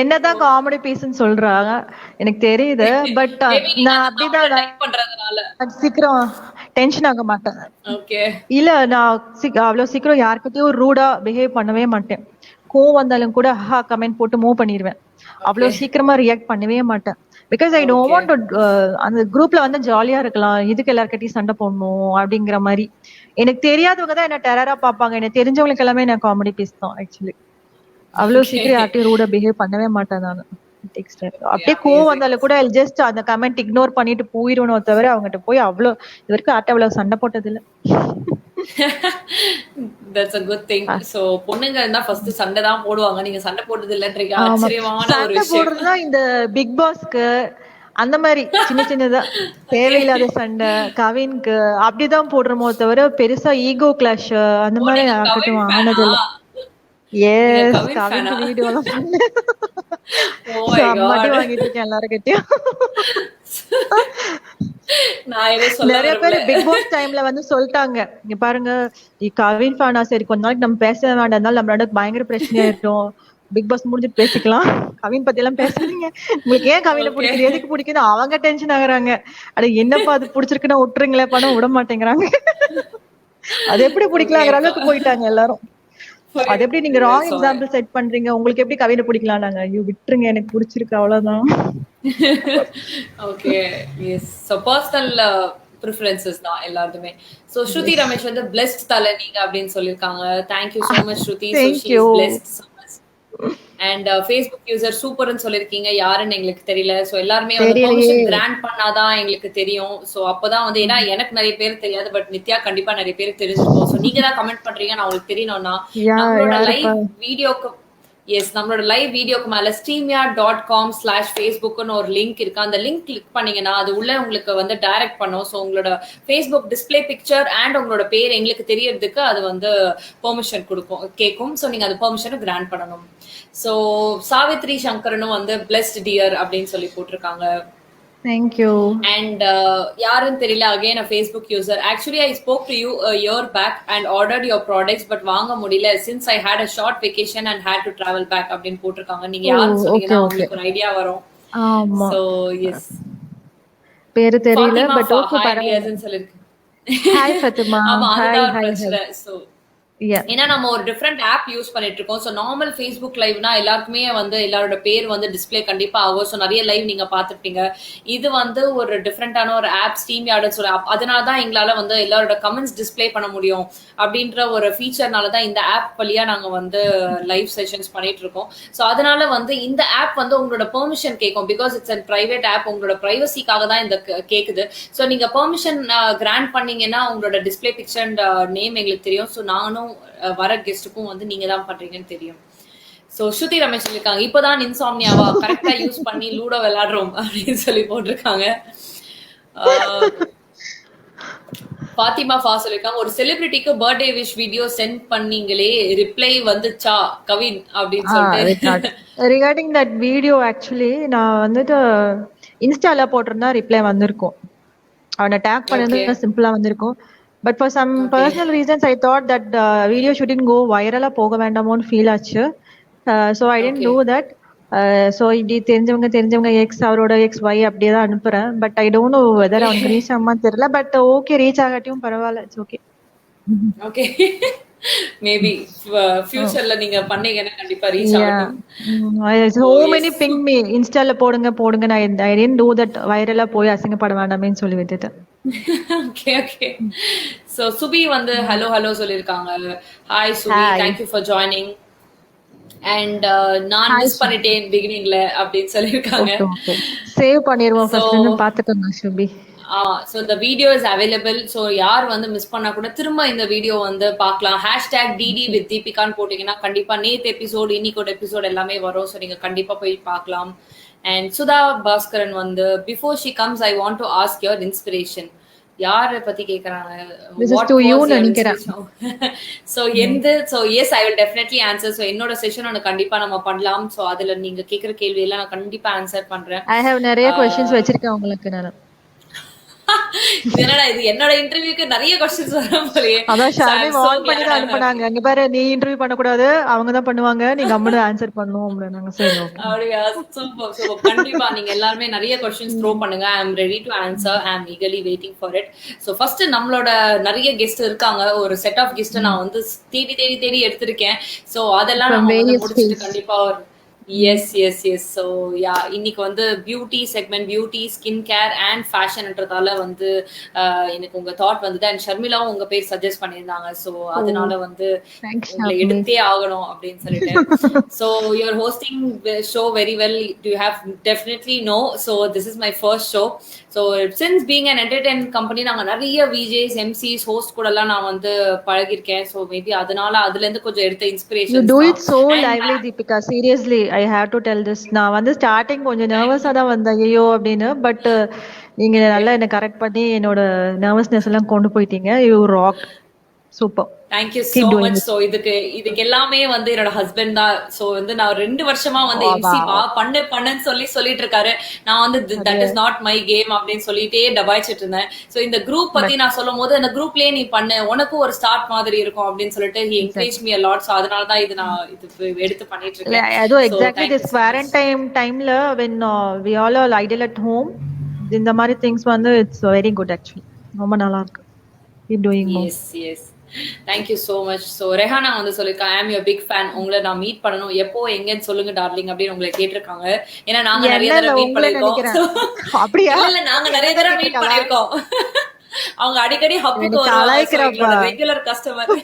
என்னதான் காமெடி பீஸ்ன்னு சொல்றாங்க எனக்கு தெரியுது. பட் மேபி நீங்க நான் அந்த தமிழ்ல அப்படிதான், டைப் பண்றதுனால. நான் சீக்கிரம் டென்ஷன் ஆக மாட்டேன். ஓகே இல்ல, நான் அவ்வளவு சீக்கிரம் யார்கிட்டயும் ரூடா பிஹேவ் பண்ணவே மாட்டேன். கோவம் வந்தாலும் கூட ஹா கமெண்ட் போட்டு மூவ் பண்ணிடுவேன். ஓகே அவ்வளவு சீக்கிரமா ரியாக்ட் பண்ணவே மாட்டேன். Because I don't okay want to அந்த குரூப்ல வந்து ஜாலியா இருக்கலாம், இதுக்கு எல்லார்கிட்டயும் சண்டை போடணும் அப்படிங்கிற மாதிரி. எனக்கு தெரியாதவங்க தான் என்ன டெரரா பாப்பாங்க. எனக்கு தெரிஞ்சவங்களுக்கு எல்லாமே நான் காமெடி பீஸ் தான் ஆக்சுவலி. அவ்வளவு ஓகே சீக்கிரம் யார்ட்டையும் ரூடா பிஹேவ் பண்ணவே மாட்டேன் நான். அப்படியே கோவம் அமேசிங். வந்தாலும் கூட ஜஸ்ட் அந்த கமெண்ட் இக்னோர் பண்ணிட்டு போயிடணும் தவிர அவங்ககிட்ட போய் அவ்வளவு இது வரைக்கும் யார்ட்ட அவ்வளவு சண்டை போட்டது இல்ல. That's a good thing. So பொண்ணுங்க இருந்தா ஃபர்ஸ்ட் சண்டை தான் போடுவாங்க. நீங்க சண்டை போட்டது இல்லன்றீங்க. ஆமா, ஆச்சரியமான ஒரு சண்டை விஷயம். போடுறதுனா இந்த பிக் பாஸ்க்கு அந்த மாதிரி சின்ன சின்னதா தேவையில்லாத சண்டை, கவின்க்கு அப்படிதான் போடுறோமோ தவிர பெருசா ஈகோ கிளாஷ் அந்த ஓ மாதிரி நீங்க யார்கிட்டயும் கவின் ஃபேனா? வாங்கினது இல்ல. நீங்க எஸ், கவின் ஃபேனா? கவின்க்கு வீடியோ எல்லாம் பண்ணேன். ஓ மை செம்மடி காட். வாங்கிட்டு இருக்கேன் எல்லாருக்கிட்டையும். நான் ஏதோ சொல்ல நிறைய பேர் விரும்பல. பிக் பாஸ் டைம்ல வந்து சொல்லிட்டாங்க, இங்க பாருங்க கவின் ஃபேனா, சரி கொஞ்ச நாளைக்கு நம்ம பேச வேண்டாம், நம்மளோட பயங்கர பிரச்சனையாயிட்டோம், பிக் பாஸ் முடிஞ்சிட்டு பேசிக்கலாம், கவின் பத்தி எல்லாம் பேசாதீங்க, உங்களுக்கு ஏன் கவினை ஓகே. பிடிக்குது, எதுக்கு பிடிக்குது, அவங்க டென்ஷன் ஆகுறாங்க. அட என்னப்பா அது பிடிச்சிருக்குன்னா விட்டுருங்களே, படம் விட மாட்டேங்கிறாங்க. அது எப்படி பிடிக்கலாங்கிற ஓகே. அளவுக்கு போயிட்டாங்க எல்லாரும். அது எப்படி நீங்க புரியுது. ராங் So, எக்ஸாம்பிள் செட் பண்றீங்க, உங்களுக்கு எப்படி கவினை பிடிக்கலாம், நாங்க ஐயோ விட்டுருங்க எனக்கு பிடிச்சிருக்கு அவ்வளவுதான். Okay. Yes. So personal preferences தான் எல்லாருமே. சோ ஸ்ருதி ரமேஷ் வந்து blessed தல நீங்க அப்படின்னு சொல்லிருக்காங்க. Thank you so much ஸ்ருதி. So Thank she is you. blessed so much. And Facebook user சூப்பர்னு சொல்லிருக்கீங்க. யாருன்னு எங்களுக்கு தெரியல. சோ எல்லாருமே வந்து தெரியலையே. பெர்மிஷன் கிராண்ட் பண்ணாதான் எங்களுக்கு தெரியும். சோ அப்பதான் வந்து ஏன்னா எனக்கு நிறைய பேர் தெரியாது, பட் நித்யா கண்டிப்பா நிறைய பேருக்கு தெரிஞ்சிருக்கும். சோ நீங்க தான் கமெண்ட் பண்றீங்க, நான் உங்களுக்கு தெரியணும்னா நம்மளோட லைவ் வீடியோக்கு நம்மளோட லைவ் வீடியோக்கு மேல streamyard.com/facebook ஒரு லிங்க் இருக்கு. அந்த லிங்க் கிளிக் பண்ணீங்கன்னா அது உள்ள உங்களுக்கு வந்து டைரக்ட் பண்ணும். ஸோ உங்களோட ஃபேஸ்புக் டிஸ்பிளே பிக்சர் அண்ட் உங்களோட பேர் எங்களுக்கு தெரியறதுக்கு அது வந்து பெர்மிஷன் கேட்கும். ஸோ நீங்க அது பெர்மிஷனை கிராண்ட் பண்ணணும். ஸோ சாவித்ரி சங்கரனும் வந்து பிளெஸ்ட் டியர் அப்படின்னு சொல்லி போட்டிருக்காங்க. Thank you. And யாருன்னு தெரியல, again a Facebook user. Actually I spoke to you a year back and ordered your products but வாங்க முடியல since I had a short vacation and had to travel back அப்படின்னு போட்டிருக்காங்க. நீங்க யாருன்னு சொன்னீங்கன்னா உங்களுக்கு ஒரு ஐடியா வரும். ஆமா, So yes. பேரு தெரியல Fatima பட் ஓகே hi பரவாயில்லை. dears ன்னு சொல்லிருக்கு. ஹாய் ஃபத்திமா. ஆமா ஹாய் அதுதான் ஹாய் பிரச்சனை. So ஏன்னா நம்ம ஒரு டிஃப்ரெண்ட் ஆப் யூஸ் பண்ணிட்டு இருக்கோம். ஸோ நார்மல் ஃபேஸ்புக் லைவ்னா எல்லாருக்குமே வந்து எல்லாரோட பேர் வந்து டிஸ்பிளே கண்டிப்பா ஆகும். ஸோ நிறைய லைவ் நீங்க பாத்துருப்பீங்க. இது வந்து ஒரு டிஃப்ரெண்டான ஒரு ஆப், ஸ்ட்ரீம் யார்டுன்னு சொல்லி அதனாலதான் எங்களால வந்து எல்லாரோட கமெண்ட்ஸ் டிஸ்பிளே பண்ண முடியும் அப்படின்ற ஒரு ஃபீச்சர்னாலதான் இந்த ஆப் வழியா நாங்க வந்து லைவ் செஷன்ஸ் பண்ணிட்டு இருக்கோம். ஸோ அதனால வந்து இந்த ஆப் வந்து உங்களோட பெர்மிஷன் கேட்கும். Because it's and private app, உங்களோட பிரைவசிக்காக தான் இந்த கேக்குது. ஸோ நீங்க பெர்மிஷன் கிராண்ட் பண்ணீங்கன்னா உங்களோட டிஸ்பிளே பிக்சர் அண்ட் நேம் எங்களுக்கு தெரியும். ஸோ நானும் வர கெஸ்டுக்கும் வந்து நீங்க தான் பண்றீங்கன்னு தெரியும். சோ ஸ்ருதி ரமேஷ் இருக்காங்க, இப்பதான் இன்சாம்னியாவா கரெக்டா யூஸ் பண்ணி லூடோ விளையாடுறோம் அப்படின்னு சொல்லி போட்டிருக்காங்க. பாத்திமா ஃபா சொல்லிருக்காங்க, ஒரு செலிபிரிட்டிக்கு பர்த்டே விஷ் வீடியோ சென்ட் பண்ணீங்களே, ரிப்ளை வந்துச்சா கவின் அப்படின்னு சொல்லிட்டு. ரிகார்டிங் தட் வீடியோ ஆக்சுவலி நான் வந்துட்டு இன்ஸ்டால போட்டிருந்தா ரிப்ளை வந்திருக்கும். அவனை டேக் பண்ணிருந்தா சிம்பிளா வந்திருக்கும். But for some personal reasons I thought that video shooting go வைரலா போக வேண்டாமோன்னு ஃபீல் ஆச்சு. So I didn't do that. So இப்படி தெரிஞ்சவங்க எக்ஸ் அவரோட எக்ஸ் ஒய் அப்படியே தான் அனுப்புறேன். But I don't know whether அவனுக்கு ரீச் ஆகுமான்னு தெரியல. பட் ஓகே, ரீச் ஆகாட்டியும் பரவாயில்ல, இட்ஸ் ஓகே. ஓகே, மேபி ஃபியூச்சர்ல நீங்க பண்ணீங்கன்னா கண்டிப்பா ரீச் ஆகும். so many ping me இன்ஸ்டால போடுங்க நான் ஐ didn't do that, வைரலா போய் அசிங்கப்பட வேண்டாமேன்னு சொல்லி விட்டுட்டேன். Okay okay. சோ சுபி வந்து ஹலோ சொல்லிருக்காங்க. Hi Subi, thank you for joining. And நான் மிஸ் பண்ணிட்டேன் பிகினிங்ல அப்படின்னு சொல்லிருக்காங்க. சேவ் பண்ணிடுவோம் ஃபர்ஸ்ட், பாத்துக்கோங்க சுபி. So the video is available. So யார் வந்து மிஸ் பண்ணா கூட திரும்ப இந்த வீடியோ வந்து பார்க்கலாம். #DD with Deepika போட்டீங்கன்னா கண்டிப்பா நேத்து எபிசோட் இன்னைக்கோட எபிசோட் எல்லாமே வரும். ஸோ நீங்க கண்டிப்பா போய் பார்க்கலாம். அண்ட் சுதா பாஸ்கரன் வந்து before she comes I want to ask your inspiration. யாரை பத்தி கேக்குறாங்க? So yes I will definitely answer. So என்னோட செஷன் ஒன்னு கண்டிப்பா நம்ம பண்ணலாம். சோ அதுல நீங்க கேக்குற கேள்வி எல்லாம் நான் கண்டிப்பா ஆன்சர் பண்றேன். ஐ ஹேவ் நிறைய क्वेश्चंस வச்சிருக்கேன் உங்களுக்கு. நான் என்னடா இது என்னோட இன்டர்வியூக்கு நிறைய क्वेश्चंस வரும் போலயே. அதான் ஷாமி வார்ன் பண்ணி தான் அனுப்புனாங்க. அங்க பாரு, நீ இன்டர்வியூ பண்ண கூடாது, அவங்க தான் பண்ணுவாங்க, நீ கம்முனு ஆன்சர் பண்ணனும் அப்படினாங்க. சரி ஓகே. அப்படியே சூப்பர் சூப்பர். கண்டிப்பா நீங்க எல்லாரும் நிறைய क्वेश्चंस த்ரோ பண்ணுங்க. I am ready to answer. I am eagerly waiting for it. So first நம்மளோட நிறைய கெஸ்ட் இருக்காங்க. ஒரு செட் ஆஃப் கெஸ்ட் நான் வந்து தேடி எடுத்துர்க்கேன். சோ அதெல்லாம் நம்ம முடிச்சிட்டு கண்டிப்பா yes. So yeah, இன்னைக்கு வந்து beauty segment, beauty skin care and ஃபேஷன்ன்றதால வந்து எனக்கு உங்க தாட் வந்தது. அண்ட் ஷர்மிலாவும் உங்க பேர் சஜஸ்ட் பண்ணியிருந்தாங்க. ஸோ அதனால வந்து உங்களை எடுத்தே ஆகணும் அப்படின்னு சொல்லிட்டு. So you're hosting show very well, you have definitely know. So this is my first show. So since being an entertainment company நாங்கள் நிறைய விஜேஸ், எம்சிஸ், ஹோஸ்ட் கூட எல்லாம் நான் வந்து பழகிருக்கேன். ஸோ மேபி அதனால அதுல இருந்து கொஞ்சம் எடுத்த inspiration. You do it so lively, Deepika. Seriously, I have to tell this. நான் வந்து ஸ்டார்டிங் கொஞ்சம் நர்வஸா தான் வந்தேன், ஐயோ அப்படின்னு. பட் நீங்க நல்லா என்ன கரெக்ட் பண்ணி என்னோட நர்வஸ்னஸ் எல்லாம் கொண்டு போயிட்டீங்க. You rock. Super. Thank you so much. So இதுக்கு எல்லாமே வந்து என்னோட ஹஸ்பண்ட் தான். சோ வந்து நான் 2 வருஷமா வந்து எம்சி பண்ணுன்னு சொல்லிட்டு இருக்காரு. நான் வந்து that is not my game அப்படின்னு சொல்லிட்டே டபாய்ச்சிட்டு இருந்தேன். சோ இந்த குரூப் பத்தி நான் சொல்லும் போது அந்த குரூப்லயே நீ பண்ணு, உனக்கும் ஒரு ஸ்டார்ட் மாதிரி இருக்கும் அப்படின்னு சொல்லிட்டு he encouraged me a lot. So அதனால தான் இது நான் எடுத்து பண்ணிட்டு இருக்கேன். அது exactly this quarantine timeல when we all are idle at home, இந்த மாதிரி திங்ஸ் வந்து it's very good actually. ரொம்ப நல்லா இருக்கு. keep doing more. Yes. Thank you so much. So Rehana வந்து சொல்லிருக்காங்க, I am your big fan. உங்களை நான் மீட் பண்ணணும், எப்போ எங்கன்னு சொல்லுங்க டார்லிங் அப்படின்னு உங்களை கேட்டிருக்காங்க. ஏன்னா நாங்க நிறைய தடவை மீட் பண்ணிருக்கோம். அப்படியா? இல்ல நாங்க நிறைய தடவை மீட் பண்ணிருக்கோம். அவங்க அடிக்கடி ஹப்பிக்கு வருவாங்க, ரெகுலர் கஸ்டமர்.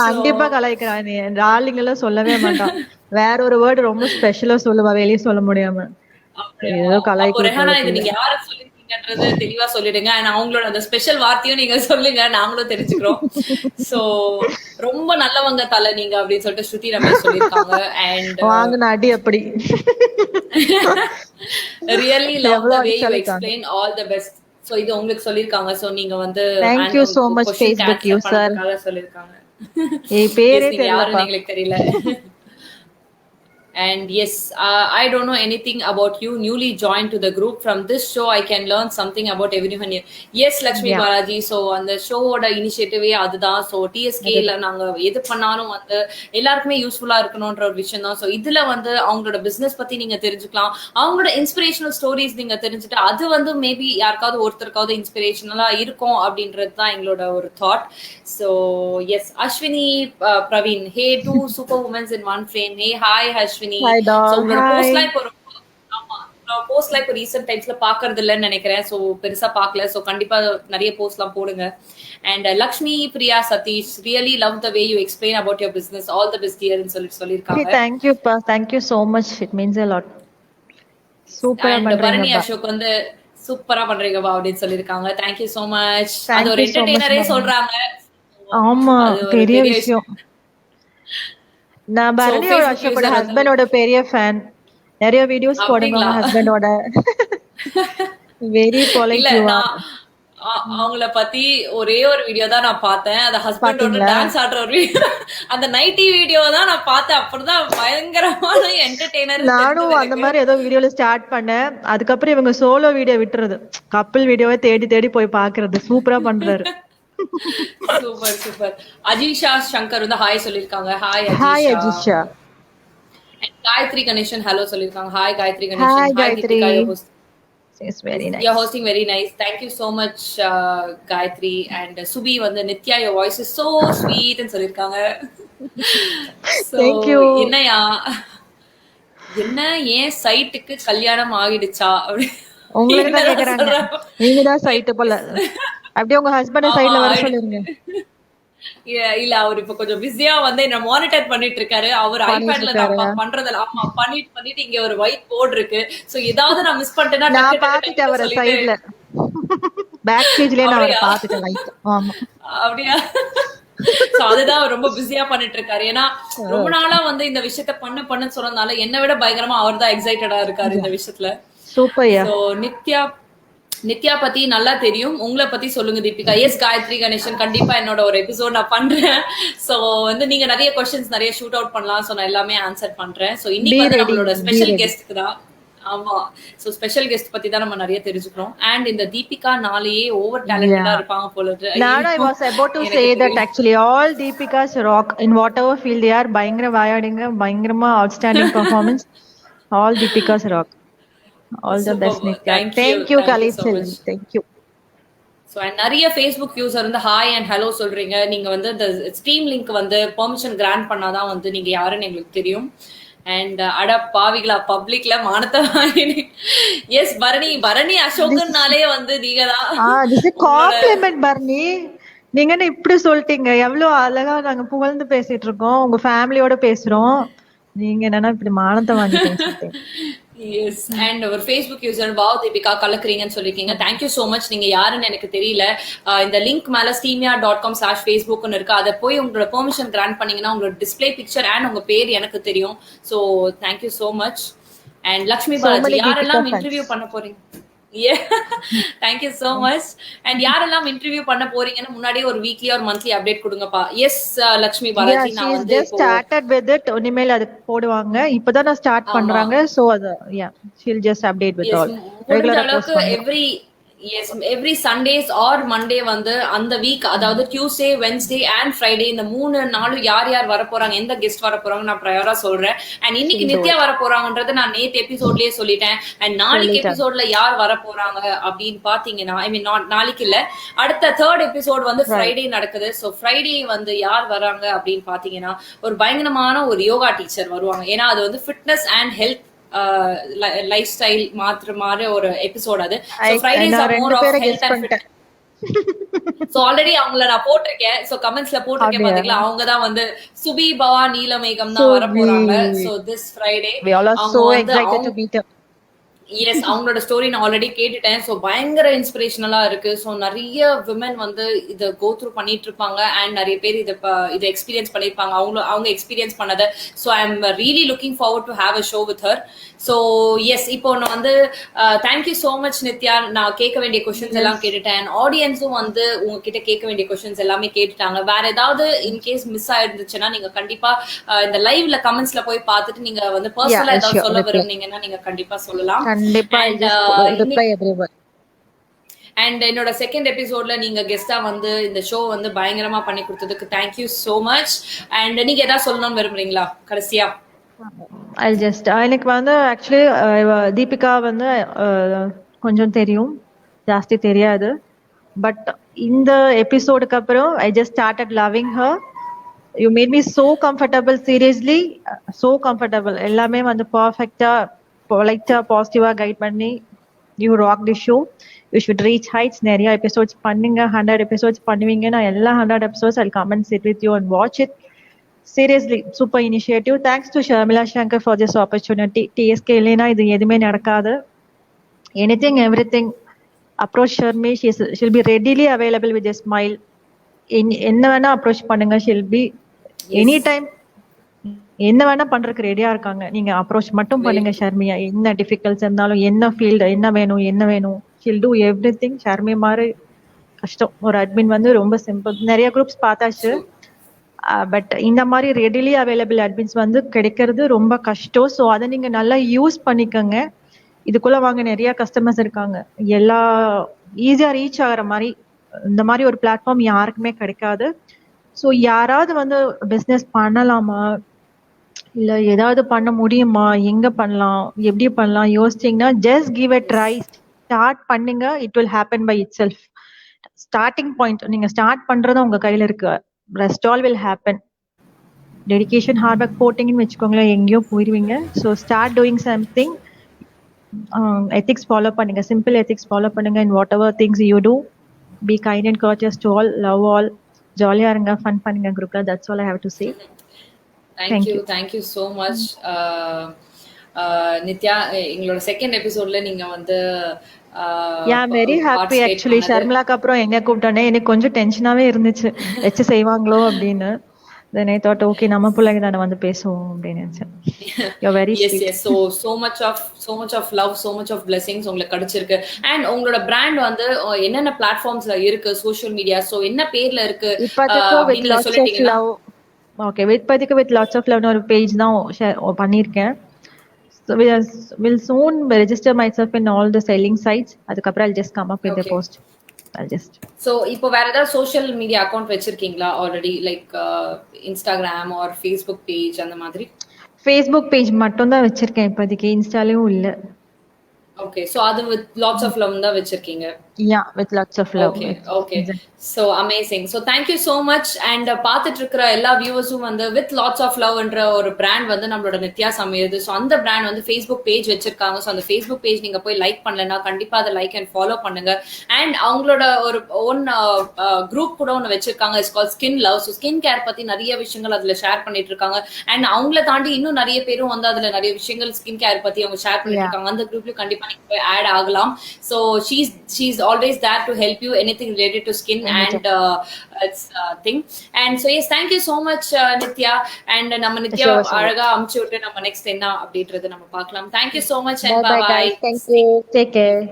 கண்டிப்பா கலாய்க்கிறான். நீ டார்லிங் எல்லாம் சொல்லவே மாட்டான், வேற ஒரு வேர்டு ரொம்ப ஸ்பெஷலா சொல்லுவா, வெளியே சொல்ல முடியாம. ஏதோ கலாய்க்க. ரெஹானா இது நீங்க யாரை சொல்லி தெளிவா சொல்லிடுங்க. அவங்களோட அந்த ஸ்பெஷல் வார்த்தையும் நீங்க சொல்லுங்க, நாங்களும் தெரிஞ்சுக்கிறோம். சோ ரொம்ப நல்லவங்க தலை நீங்க அப்படின்னு சொல்லிட்டு ஸ்ருதி ரமேஷ் சொல்லிருக்காங்க. அண்ட் வாங்க அடி அப்படி really love the way you explain, all the best. So இது உங்களுக்கு சொல்லிருக்காங்க. சோ நீங்க வந்து thank you so much Facebook user சொல்லிருக்காங்க. ஏய் பேரே தெரியல, உங்களுக்கு தெரியல. And yes, I don't know anything about you, newly joined to the group. From this show I can learn something about everyone here. Yes Lakshmi Balaji. So அந்த ஷோவோட இனிஷியேட்டிவே அதுதான். ஸோ டிஎஸ்கேல நாங்க எது பண்ணாலும் வந்து எல்லாருக்குமே யூஸ்ஃபுல்லா இருக்கணும்ன்ற ஒரு விஷயம் தான். ஸோ இதுல வந்து அவங்களோட பிசினஸ் பத்தி நீங்க தெரிஞ்சுக்கலாம், அவங்களோட இன்ஸ்பிரேஷனல் ஸ்டோரிஸ் நீங்க தெரிஞ்சுட்டு அது வந்து மேபி யாருக்காவது ஒருத்தருக்காவது இன்ஸ்பிரேஷனலா இருக்கும் அப்படின்றது தான் எங்களோட ஒரு thought. So yes, Ashwini Praveen, hey two super womens in one frame. Hey hi Ashwini. போஸ்ட்ல இப்போ ரீசன்ட் டைம்ஸ்ல பாக்குறது இல்லன்னு நினைக்கிறேன். சோ பெருசா பாக்கல. சோ கண்டிப்பா நிறைய போஸ்ட்லாம் போடுங்க. And Lakshmi Priya Satish, really love the way you explain about your business, all the best here ன்னு சொல்லிருக்காங்க. thank you so much, it means a lot. சூப்பரா பண்றீங்க. பரணி அசோக் வந்து சூப்பரா பண்றீங்க பா அப்படின்னு சொல்லிருக்காங்க. thank you so much. அது ஒரு என்டர்டெய்னரே சொல்றாங்க. ஆமா, பெரிய விஷயம். நான் பரணியோட அசோக்கோட ஹஸ்பண்டோட பெரிய ஃபேன். நிறைய வீடியோஸ் போடுவாங்க ஹஸ்பண்டோட. Very polite. அவங்கள பத்தி ஒரே ஒரு வீடியோ தான் நான் பார்த்தேன். அது ஹஸ்பண்டோட டான்ஸ் ஆடுற ஒரு வீடியோ, அந்த நைட்டி வீடியோ தான் நான் பார்த்தேன். அப்படிதான் பயங்கரமான என்டர்டெய்னர். நானும் அந்த மாதிரி ஏதோ வீடியோல ஸ்டார்ட் பண்ணேன். அதுக்கப்புறம் இவங்க சோலோ வீடியோ விட்டுறது, கப்பிள் வீடியோவை தேடி போய் பாக்குறது. சூப்பரா பண்றாரு. சூப்பர். அஜிஷா சங்கர் வந்து ஹாய் சொல்லிருக்காங்க. Hi Ajisha. And Gayatri Ganeshan hello சொல்லிருக்காங்க. Hi Gayatri Hi, Ganeshan. Hi Gayatri. Deepika, your host. It's very Yes, you're nice. hosting very nice. Thank you so much, Gayatri. And Subi வந்து Nitya, your voice is so sweet ன்னு சொல்லிருக்காங்க. So Thank you. என்னையா என்ன ஏன் சைட்டுக்கு கல்யாணம் ஆகிடுச்சா அப்படி உங்களுக்கு தான் என்னதான் கேக்குறாங்க. சொல்றாங்க. நீங்க தான் சைட்டு போல. அப்படியே உங்க ஹஸ்பண்ட ஆமா சைடுல வர சொல்லுங்க. இல்ல அவர் இப்ப கொஞ்சம் பிஸியா வந்து என்ன மானிட்டர் பண்ணிட்டு இருக்காரு. அவர் பண்ணிட்டு ஐபேட்ல இருக்காரு. நான் பண்றதெல்லாம் ஆமா பண்ணிட்டு இங்க ஒரு ஒயிட் போர்டு இருக்கு. சோ ஏதாவது நான் மிஸ் பண்ணிட்டேன்னா நான் டக்கு டக்கு பாத்துட்டேன் டக்குன்னு அவரை சொல்லிட்டு சைடுல. பேக் ஸ்டேஜ்லயே நான் அவரை அப்படியா பாத்துட்டேன் லைட். ஆமா. அப்படியா சோ அதுதான் அவர் ரொம்ப பிஸியா பண்ணிட்டு இருக்காரு. ஏன்னா ரொம்ப நாளா வந்து இந்த விஷயத்த பண்ணு சொன்னதுனால என்னை விட பயங்கரமா அவர் தான் எக்ஸைட்டடா இருக்காரு இந்த விஷயத்துல. சூப்பர்யா. சோ நித்யா பத்தி நல்லா தெரியும். உங்களை பத்தி சொல்லுங்க தீபிகா. எஸ் காயத்ரி கணேசன் கண்டிப்பா என்னோட ஒரு எபிசோட் நான் பண்றேன். சோ வந்து நீங்க நிறைய கொஸ்டின்ஸ் நிறைய ஷூட் அவுட் பண்ணலாம். சோ நான் எல்லாமே ஆன்சர் பண்றேன். சோ இன்னைக்கு வந்து நம்மளோட ஸ்பெஷல் கெஸ்ட்க்கு தான். ஆமா சோ ஸ்பெஷல் கெஸ்ட் பத்தி தான் நம்ம நிறைய தெரிஞ்சுக்கிறோம். அண்ட் இந்த தீபிகா நாளையே ஓவர் டேலண்டடா இருப்பாங்க போல இருக்கு. Now I was about to say that actually all Deepika's rock in whatever field they are. பயங்கர வாயாடிங்க, பயங்கரமா outstanding performance. All Deepika's rock. All the best, Nitya. Thank you, Khalid Selvi. Thank you. So and நிறைய ஃபேஸ்புக் யூசர் வந்து ஹாய் அண்ட் ஹலோ சொல்றீங்க. நீங்க வந்து இந்த ஸ்ட்ரீம் லிங்க் வந்து பெர்மிஷன் கிராண்ட் பண்ணாதான் வந்து நீங்க யாருன்னு எங்களுக்கு தெரியும். அண்ட் அட பாவிகளா பப்ளிக்ல மானத்தை வாங்கினேன். எஸ் பரணி அசோகன்னாலே வந்து நீங்க தான். This is compliment, Bharani. நீங்க என்ன இப்படி சொல்லிட்டீங்க? எவ்வளவு அழகா நாங்க புகழ்ந்து பேசிட்டு இருக்கோம், உங்க ஃபேமிலியோட பேசுறோம். நீங்க என்னன்னா இப்படி மானத்தை வாங்கி பேசிட்டீங்க. எஸ் அண்ட் ஒரு ஃபேஸ்புக் யூசர் வாவ் தீபிகா கலக்குறீங்கன்னு சொல்லிருக்கீங்க. Thank you so much. நீங்க யாருன்னு எனக்கு தெரியல. இந்த லிங்க் மேல steamia.com/facebookன்னு இருக்கு. அதை போய் உங்களோட பெர்மிஷன் கிராண்ட் பண்ணீங்கன்னா உங்களோட டிஸ்பிளே பிக்சர் அண்ட் உங்க பேர் எனக்கு தெரியும். So thank you so much. And Lakshmi Balaji யாரெல்லாம் இன்டர்வியூ பண்ண போறீங்க? Thank you so much. அண்ட் யாரெல்லாம் இன்டர்வியூ பண்ண போறீங்கன்னு முன்னாடியே ஒரு வீக்லி ஒரு மந்த்லி அப்டேட் கொடுங்கப்பா. எஸ் லக்ஷ்மி பாலாஜி நான் வந்து ஸ்டார்டட் வித் இட். இனிமேல் அது போடுவாங்க. இப்பதான் நான் ஸ்டார்ட் பண்றாங்க. சோ அது she'll just update with all regular post. Every Sundays R Monday வந்து அந்த வீக் அதாவது டியூஸ்டே வென்ஸ்டே அண்ட் ஃப்ரைடே இந்த 3 நாளும் யார் யார் வர போறாங்க, எந்த கெஸ்ட் வர போறாங்க நான் ப்ரையரா சொல்றேன். அண்ட் இன்னைக்கு நித்யா வர போறாங்கன்றது நான் நேத்து எபிசோட்லயே சொல்லிட்டேன். அண்ட் நாளைக்கு எபிசோட்ல யார் வர போறாங்க அப்படின்னு பாத்தீங்கன்னா ஐ மீன் நாளைக்கு இல்ல அடுத்த 3rd எபிசோட் வந்து ஃப்ரைடே நடக்குது. ஸோ ஃப்ரைடே வந்து யார் வராங்க அப்படின்னு பாத்தீங்கன்னா ஒரு பயங்கரமான ஒரு யோகா டீச்சர் வருவாங்க. ஏன்னா அது வந்து fitness and health lifestyle மாத்திர மாதிரி ஒரு எபிசோட் அது. Fridays are more of health and fit. So already அவங்கள நான் போட்டிருக்கேன். சோ கமெண்ட்ஸ்ல போட்டிருக்கேன் பாத்தீங்களா. அவங்க தான் வந்து சுபி பவா நீலமேகம் தான் வர போறாங்க. சோ திஸ் ஃப்ரைடே எஸ் அவங்களோட ஸ்டோரி நான் ஆல்ரெடி கேட்டுட்டேன். ஸோ பயங்கர இன்ஸ்பிரேஷனலா இருக்கு. ஸோ நிறைய விமன் வந்து இதை கோ த்ரூ பண்ணிட்டு இருப்பாங்க அண்ட் நிறைய பேர் இதை எக்ஸ்பீரியன்ஸ் பண்ணிருப்பாங்க அவங்க எக்ஸ்பீரியன்ஸ் பண்ணதை. So I am really looking forward to have a show with her. So yes இப்போ நான் வந்து தேங்க்யூ ஸோ மச் நித்யா. நான் கேட்க வேண்டிய கொஸ்டின்ஸ் எல்லாம் கேட்டுட்டேன். ஆடியன்ஸும் வந்து உங்ககிட்ட கேட்க வேண்டிய கொஸ்டின்ஸ் எல்லாமே கேட்டுட்டாங்க. வேற ஏதாவது இன்கேஸ் மிஸ் ஆயிருந்துச்சுன்னா நீங்க கண்டிப்பா இந்த லைவ்ல கமெண்ட்ஸ்ல போய் பார்த்துட்டு நீங்க வந்து பர்சனலா ஏதாவது சொல்ல விரும்புனீங்கன்னா நீங்க கண்டிப்பா சொல்லலாம். அண்ட் என்னோட செகண்ட் எபிசோட்ல நீங்க கெஸ்டா வந்து இந்த ஷோ வந்து பயங்கரமா பண்ணி கொடுத்ததுக்கு தேங்க்யூ சோ மச். அண்ட் நீங்க ஏதாவது சொல்லணும்னு விரும்புறீங்களா கடைசியா? எனக்கு வந்து ஆக்சுவலி தீபிகா வந்து கொஞ்சம் தெரியும், ஜாஸ்தி தெரியாது. பட் இந்த எபிசோடுக்கு அப்புறம் I just started loving her. You made me so comfortable, seriously so comfortable. எல்லாமே வந்து பர்ஃபெக்டா பொலைட்டா பாசிட்டிவா கைட் பண்ணி you rock the show. You should reach heights. நிறைய எபிசோட்ஸ் பண்ணுங்க, 100 எபிசோட்ஸ் பண்ணுவீங்க. நான் எல்லா 100 episodes I come and sit with you and watch it. Seriously super initiative. Thanks to Sharmila Shankar for this opportunity. TSK இல்லைனா இது எதுவுமே நடக்காது. Anything everything approach Sharmi. She'll be readily available with a smile. என்ன வேணா அப்ரோச் பண்ணுங்க. ஷில் பி எனி டைம் என்ன வேணா பண்றதுக்கு ரெடியா இருக்காங்க. நீங்க அப்ரோச் மட்டும் பண்ணுங்க ஷர்மியா. என்ன டிஃபிகல்ட்ஸ் இருந்தாலும், என்ன ஃபீல்டு, என்ன வேணும் ஷில் டூ எவ்ரிதிங். ஷர்மி மாதிரி கஷ்டம். ஒரு அட்மின் வந்து ரொம்ப சிம்பிள். நிறைய குரூப்ஸ் பார்த்தாச்சு. பட் இந்த மாதிரி ரெடிலி அவைலபிள் அட்மின்ஸ் வந்து கிடைக்கிறது ரொம்ப கஷ்டம். ஸோ அதை நீங்க நல்லா யூஸ் பண்ணிக்கோங்க. இதுக்குள்ள வாங்க நிறைய கஸ்டமர்ஸ் இருக்காங்க. எல்லா ஈஸியா ரீச் ஆகிற மாதிரி இந்த மாதிரி ஒரு பிளாட்ஃபார்ம் யாருக்குமே கிடைக்காது. ஸோ யாராவது வந்து பிஸ்னஸ் பண்ணலாமா, இல்ல ஏதாவது பண்ண முடியுமா, எங்க பண்ணலாம், எப்படி பண்ணலாம் யோசிச்சீங்கன்னா just give a try. Start பண்ணுங்க, it will happen by itself. Starting point நீங்க ஸ்டார்ட் பண்றது உங்க கையில இருக்கு. Rest all will happen. Dedication hard work போட்டீங்கன்னு வச்சுக்கோங்களேன், எங்கேயோ போயிருவீங்க. So start doing something. Ethics follow பண்ணுங்க, சிம்பிள் எத்திக்ஸ் ஃபாலோ பண்ணுங்க in whatever things you do. Be kind and courteous to all, love all. ஜாலியா இருங்க, ஃபன் பண்ணுங்க குரூப்ல. That's all I have to say. Thank you so much Nithya. எங்களோட செகண்ட் எபிசோட்ல நீங்க வந்து வெரி ஹாப்பி ஆக்சுவலி. ஷர்மிளாக்கு அப்புறம் எங்க கூப்பிட்டோன்னே எனக்கு கொஞ்சம் டென்ஷனாவே இருந்துச்சு, வச்சு செய்வாங்களோ அப்படின்னு. Then I thought, okay, நம்ம பிள்ளைங்க தானே வந்து பேசுவோம் அப்படின்னு நினைச்சேன். You're very yes sweet. yes so much of love, so much of blessings உங்களுக்கு கிடைச்சிருக்கு. and உங்களோட பிராண்ட் வந்து என்னென்ன பிளாட்ஃபார்ம்ஸ்ல இருக்கு, சோஷியல் மீடியா, சோ என்ன பேர்ல இருக்கு with lots of love. Okay, இப்போதைக்கு with lots of love ஒரு பேஜ் தான் பண்ணிருக்கேன். So will soon register myself in all the selling sites. அதுக்கப்புறம் I'll just come up with the post. So இப்போ வேற ஏதாவது சோஷியல் மீடியா அக்கவுண்ட் வச்சிருக்கீங்களா already, like Instagram R Facebook page அந்த மாதிரி? ஃபேஸ்புக் பேஜ் மட்டும் தான் வச்சிருக்கேன் இப்போதைக்கு, இன்ஸ்டாலயும் இல்ல. ஓகே, சோ அது with lots of love தான் வச்சிருக்கீங்க? Yeah, with lots of love. Okay. So amazing. So thank you so much. and பாத்துட்டு இருக்கிற எல்லா வியூவர்ஸும் வந்து with lots of love என்ற ஒரு பிராண்ட் வந்து நம்மளோட நித்யா சமையது. ஸோ அந்த பிராண்ட் வந்து ஃபேஸ்புக் பேஜ் வச்சிருக்காங்க. ஸோ அந்த ஃபேஸ்புக் பேஜ் நீங்க போய் லைக் பண்ணலன்னா கண்டிப்பா அதை லைக் அண்ட் ஃபாலோ பண்ணுங்க. அண்ட் அவங்களோட ஒரு ஓன் குரூப் கூட ஒன்று வச்சிருக்காங்க, it's call skin love. So skin care பத்தி நிறைய விஷயங்கள் அதுல ஷேர் பண்ணிட்டு இருக்காங்க. அண்ட் அவங்கள தாண்டி இன்னும் நிறைய பேரும் வந்து அதுல நிறைய விஷயங்கள் ஸ்கின் கேர் பத்தி அவங்க ஷேர் பண்ணிட்டு இருக்காங்க. அந்த குரூப்லயும் கண்டிப்பா நீங்க போய் ஆட் ஆகலாம். So she's always there to help you anything related to skin and it's thing. and so yes, thank you so much Nithya. and நம்ம நித்யா அழகா அமுச்சு விட்டு நம்ம நெக்ஸ்ட் என்ன அப்படின்றது நம்ம பார்க்கலாம். thank you so much and bye bye. Thank you, take care.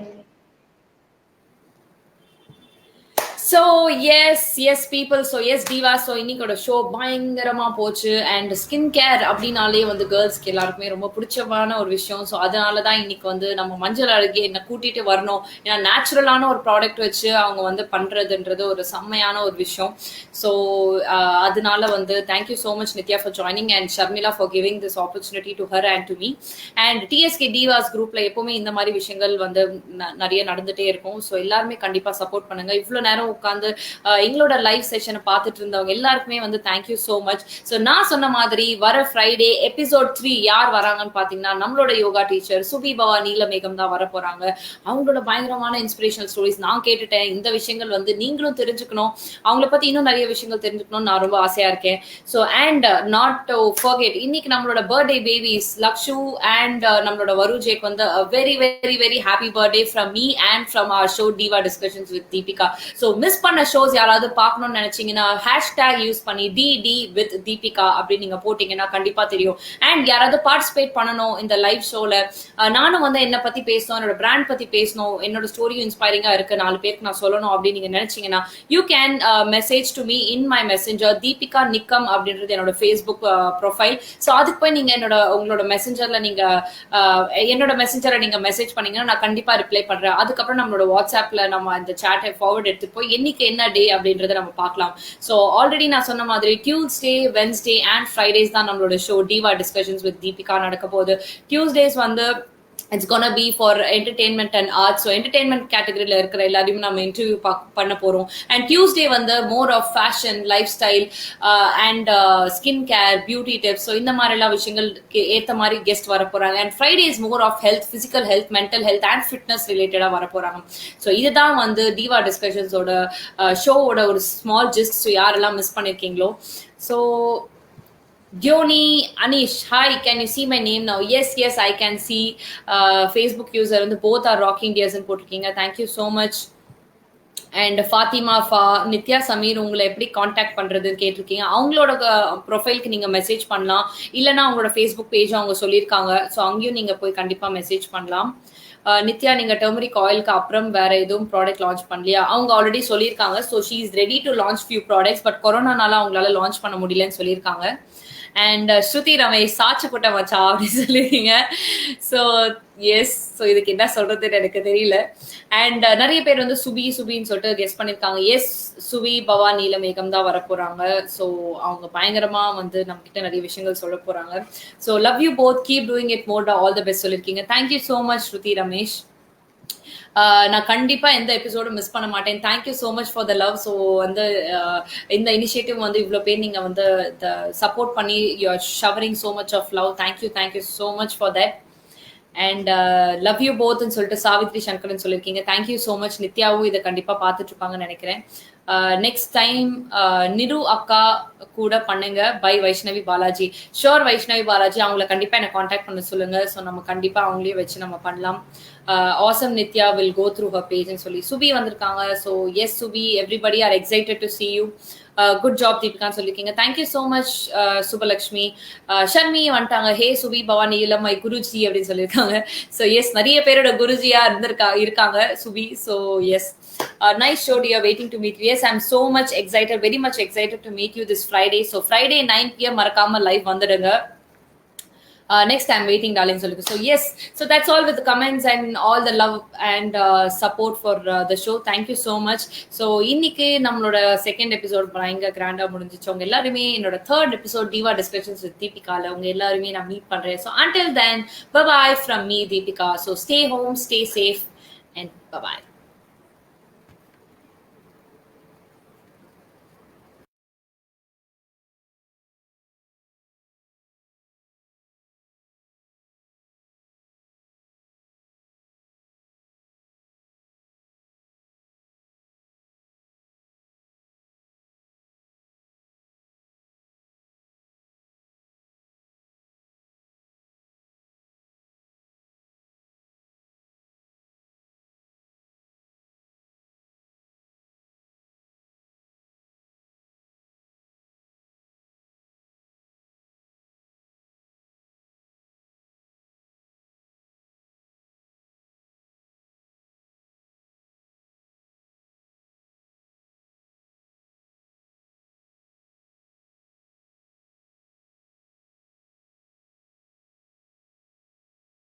So yes people, so yes Diva, so இன்னைக்கோட ஷோ பயங்கரமா போச்சு. அண்ட் ஸ்கின் கேர் அப்படின்னாலே வந்து கேர்ள்ஸ்க்கு எல்லாருக்குமே ரொம்ப பிடிச்சமான ஒரு விஷயம். ஸோ அதனாலதான் இன்னைக்கு வந்து நம்ம மஞ்சள் அழகி என்ன கூட்டிட்டு வரணும், ஏன்னா நேச்சுரலான ஒரு ப்ராடக்ட் வச்சு அவங்க வந்து பண்றதுன்றது ஒரு செம்மையான ஒரு விஷயம். ஸோ அதனால வந்து thank you so much Nithya for joining and Sharmila for giving this opportunity to her and to me. And DSK divas குரூப்ல எப்பவுமே இந்த மாதிரி விஷயங்கள் வந்து நிறைய நடந்துட்டே இருக்கும். ஸோ எல்லாருமே கண்டிப்பா சப்போர்ட் பண்ணுங்க. இவ்வளவு நேரம் உட்காந்து எங்களோட லைவ் செஷனை பார்த்துட்டு இருந்தவங்க எல்லாருக்குமே வந்து தேங்க்யூ சோ மச். ஸோ நான் சொன்ன மாதிரி வர ஃப்ரைடே எபிசோட் 3 யார் வராங்கன்னு பாத்தீங்கன்னா நம்மளோட யோகா டீச்சர் சுபி பவா நீலமேகம் தான் வர போறாங்க. அவங்களோட பயங்கரமான இன்ஸ்பிரேஷனல் ஸ்டோரிஸ் நான் கேட்டுட்டேன். இந்த விஷயங்கள் வந்து நீங்களும் தெரிஞ்சுக்கணும், அவங்கள பத்தி இன்னும் நிறைய விஷயங்கள் தெரிஞ்சுக்கணும் நான் ரொம்ப ஆசையா இருக்கேன். So and not to forget, இன்னைக்கு நம்மளோட பர்த்டே பேபிஸ் லக்ஷு அண்ட் நம்மளோட வருஜேக் வந்து very very very happy birthday from me and from our show diva discussions with Deepika. So miss பண்ண ஷோஸ் யாராவது பார்க்கணும்னு நினைச்சீங்கன்னா ஹேஷ்டேக் யூஸ் பண்ணி டிடி வித் தீபிகா அப்படின்னு நீங்க போட்டீங்கன்னா கண்டிப்பா தெரியும். அண்ட் யாராவது பார்ட்டிசிபேட் பண்ணணும் இந்த லைவ் ஷோல, நானும் வந்து என்ன பத்தி பேசணும், என்னோட பிராண்ட் பத்தி பேசணும், என்னோட ஸ்டோரியும் இன்ஸ்பைரிங்கா இருக்கு, 4 பேருக்கு நான் சொல்லணும் அப்படின்னு நீங்க நினைச்சீங்கன்னா you can message to me in my messenger Deepika Nigam அப்படின்றது என்னோட ஃபேஸ்புக் ப்ரொஃபைல். ஸோ அதுக்கு போய் நீங்க உங்களோட மெசஞ்சர்ல நீங்க என்னோட மெசஞ்சரை நீங்க மெசேஜ் பண்ணீங்கன்னா நான் கண்டிப்பா ரிப்ளை பண்றேன். அதுக்கப்புறம் நம்மளோட வாட்ஸ்அப்ல நம்ம இந்த சாட்டை ஃபார்வர்ட் எடுத்து போய் இன்னைக்கு என்ன டே அப்படின்றத நம்ம பார்க்கலாம். ஸோ ஆல்ரெடி நான் சொன்ன மாதிரி டியூஸ்டே, வென்ஸ்டே அண்ட் ஃப்ரைடேஸ் தான் நம்மளோட show diva discussions with Deepika நடக்க போகுது. டியூஸ்டேஸ் வந்து it's gonna be for entertainment and arts. So entertainment category இருக்கிற எல்லாரையும் நம்ம இன்டர்வியூ பண்ண போறோம். and Tuesday வந்து more of fashion, lifestyle and skin care, beauty tips. so இந்த மாதிரி எல்லாம் விஷயங்களுக்கு ஏத்த மாதிரி கெஸ்ட் வர போறாங்க. and Friday is more of health, physical health, mental health and fitness related வர போறாங்க. so இதுதான் வந்து டிவா டிஸ்கஷன்ஸ் ஓட ஷோவோட ஒரு ஸ்மால் ஜிஸ்ட். so யாரெல்லாம் miss பண்ணிருக்கீங்களோ, so Dioni, Anish, hi, can you see my name now? Yes, I can see. Facebook user and both are rocking dears and போட்டிருக்கீங்க. thank you so much. and Fatima Fa, Nithya Sameer உங்களை எப்படி காண்டாக்ட் பண்றதுன்னு கேட்டிருக்கீங்க. அவங்களோட ப்ரொஃபைலுக்கு நீங்க மெசேஜ் பண்ணலாம், இல்லைன்னா அவங்களோட ஃபேஸ்புக் பேஜ் அவங்க சொல்லியிருக்காங்க. ஸோ அங்கேயும் நீங்க போய் கண்டிப்பா மெசேஜ் பண்ணலாம். நித்யா நீங்க டர்மரிக் ஆயிலுக்கு அப்புறம் வேற எதுவும் ப்ராடக்ட் லான்ச் பண்ணலையா? அவங்க ஆல்ரெடி சொல்லியிருக்காங்க. So she is ready to launch few products, but கொரோனானால அவங்களால லான்ச் பண்ண முடியலன்னு சொல்லியிருக்காங்க. அண்ட் ஸ்ருதி ரமேஷ் சாச்சு போட்ட மச்சா அப்படின்னு சொல்லியிருக்கீங்க. So S. ஸோ இதுக்கு என்ன சொல்றதுன்னு எனக்கு தெரியல. அண்ட் நிறைய பேர் வந்து சுபின்னு சொல்லிட்டு கெஸ் பண்ணிருக்காங்க. எஸ், சுபி பவா நீலமேகம் தான் வரப்போறாங்க. ஸோ அவங்க பயங்கரமா வந்து நம்ம கிட்ட நிறைய விஷயங்கள் சொல்ல போறாங்க. So love you both, keep doing it more, all the best சொல்லியிருக்கீங்க. தேங்க்யூ ஸோ மச் ஸ்ருதி ரமேஷ். நான் கண்டிப்பா எந்த எபிசோடும் மிஸ் பண்ண மாட்டேன். Thank you so much for the love. So வந்து இந்த இனிஷியேட்டிவ் வந்து இவ்வளோ பேர் நீங்க வந்து சப்போர்ட் பண்ணி you are showering so much of love. Thank you so much for that. And love you போத்ன்னு சொல்லிட்டு சாவித்ரி சங்கரன் சொல்லியிருக்கீங்க. Thank you so much. நித்யாவும் இதை கண்டிப்பா பார்த்துட்டு இருப்பாங்கன்னு நினைக்கிறேன். நெக்ஸ்ட் டைம் நிரு அக்கா கூட பண்ணுங்க பை வைஷ்ணவி பாலாஜி. ஷோர் வைஷ்ணவி பாலாஜி, அவங்கள கண்டிப்பா என்ன காண்டாக்ட் பண்ண சொல்லுங்க. ஸோ நம்ம கண்டிப்பா அவங்களே வச்சு நம்ம பண்ணலாம். Awesome Nithya will go through her பேஜ்னு சொல்லி சுபி வந்திருக்காங்க. So yes Subi, everybody are excited to see you. Good job தீபிகான்னு சொல்லியிருக்கீங்க. Thank you so much Subhalakshmi. Sharmi வந்துட்டாங்க. ஹே சுபி பவானி இளமை குருஜி அப்படின்னு சொல்லியிருக்காங்க. ஸோ எஸ், நிறைய பேரோட குருஜியா இருக்காங்க Subi. So yes, nice show dear, waiting to meet you. Yes, I'm so much excited, very much excited to meet you this Friday. So Friday 9 PM மறக்காம live வந்துடுங்க. Next I'm waiting darling சொல்லுங்க. So yes, so that's all with the comments and all the love and support for the show. Thank you so much. So இன்னைக்கு நம்மளோட செகண்ட் எபிசோட் பயங்கர கிராண்டா முடிஞ்சிச்சு. உங்க எல்லாருமே என்னோட third episode Diva Discussions with Deepikaல உங்க எல்லாருமே நான் மீட் பண்றேன். So until then, bye bye from me Deepika. So stay home, stay safe and bye bye.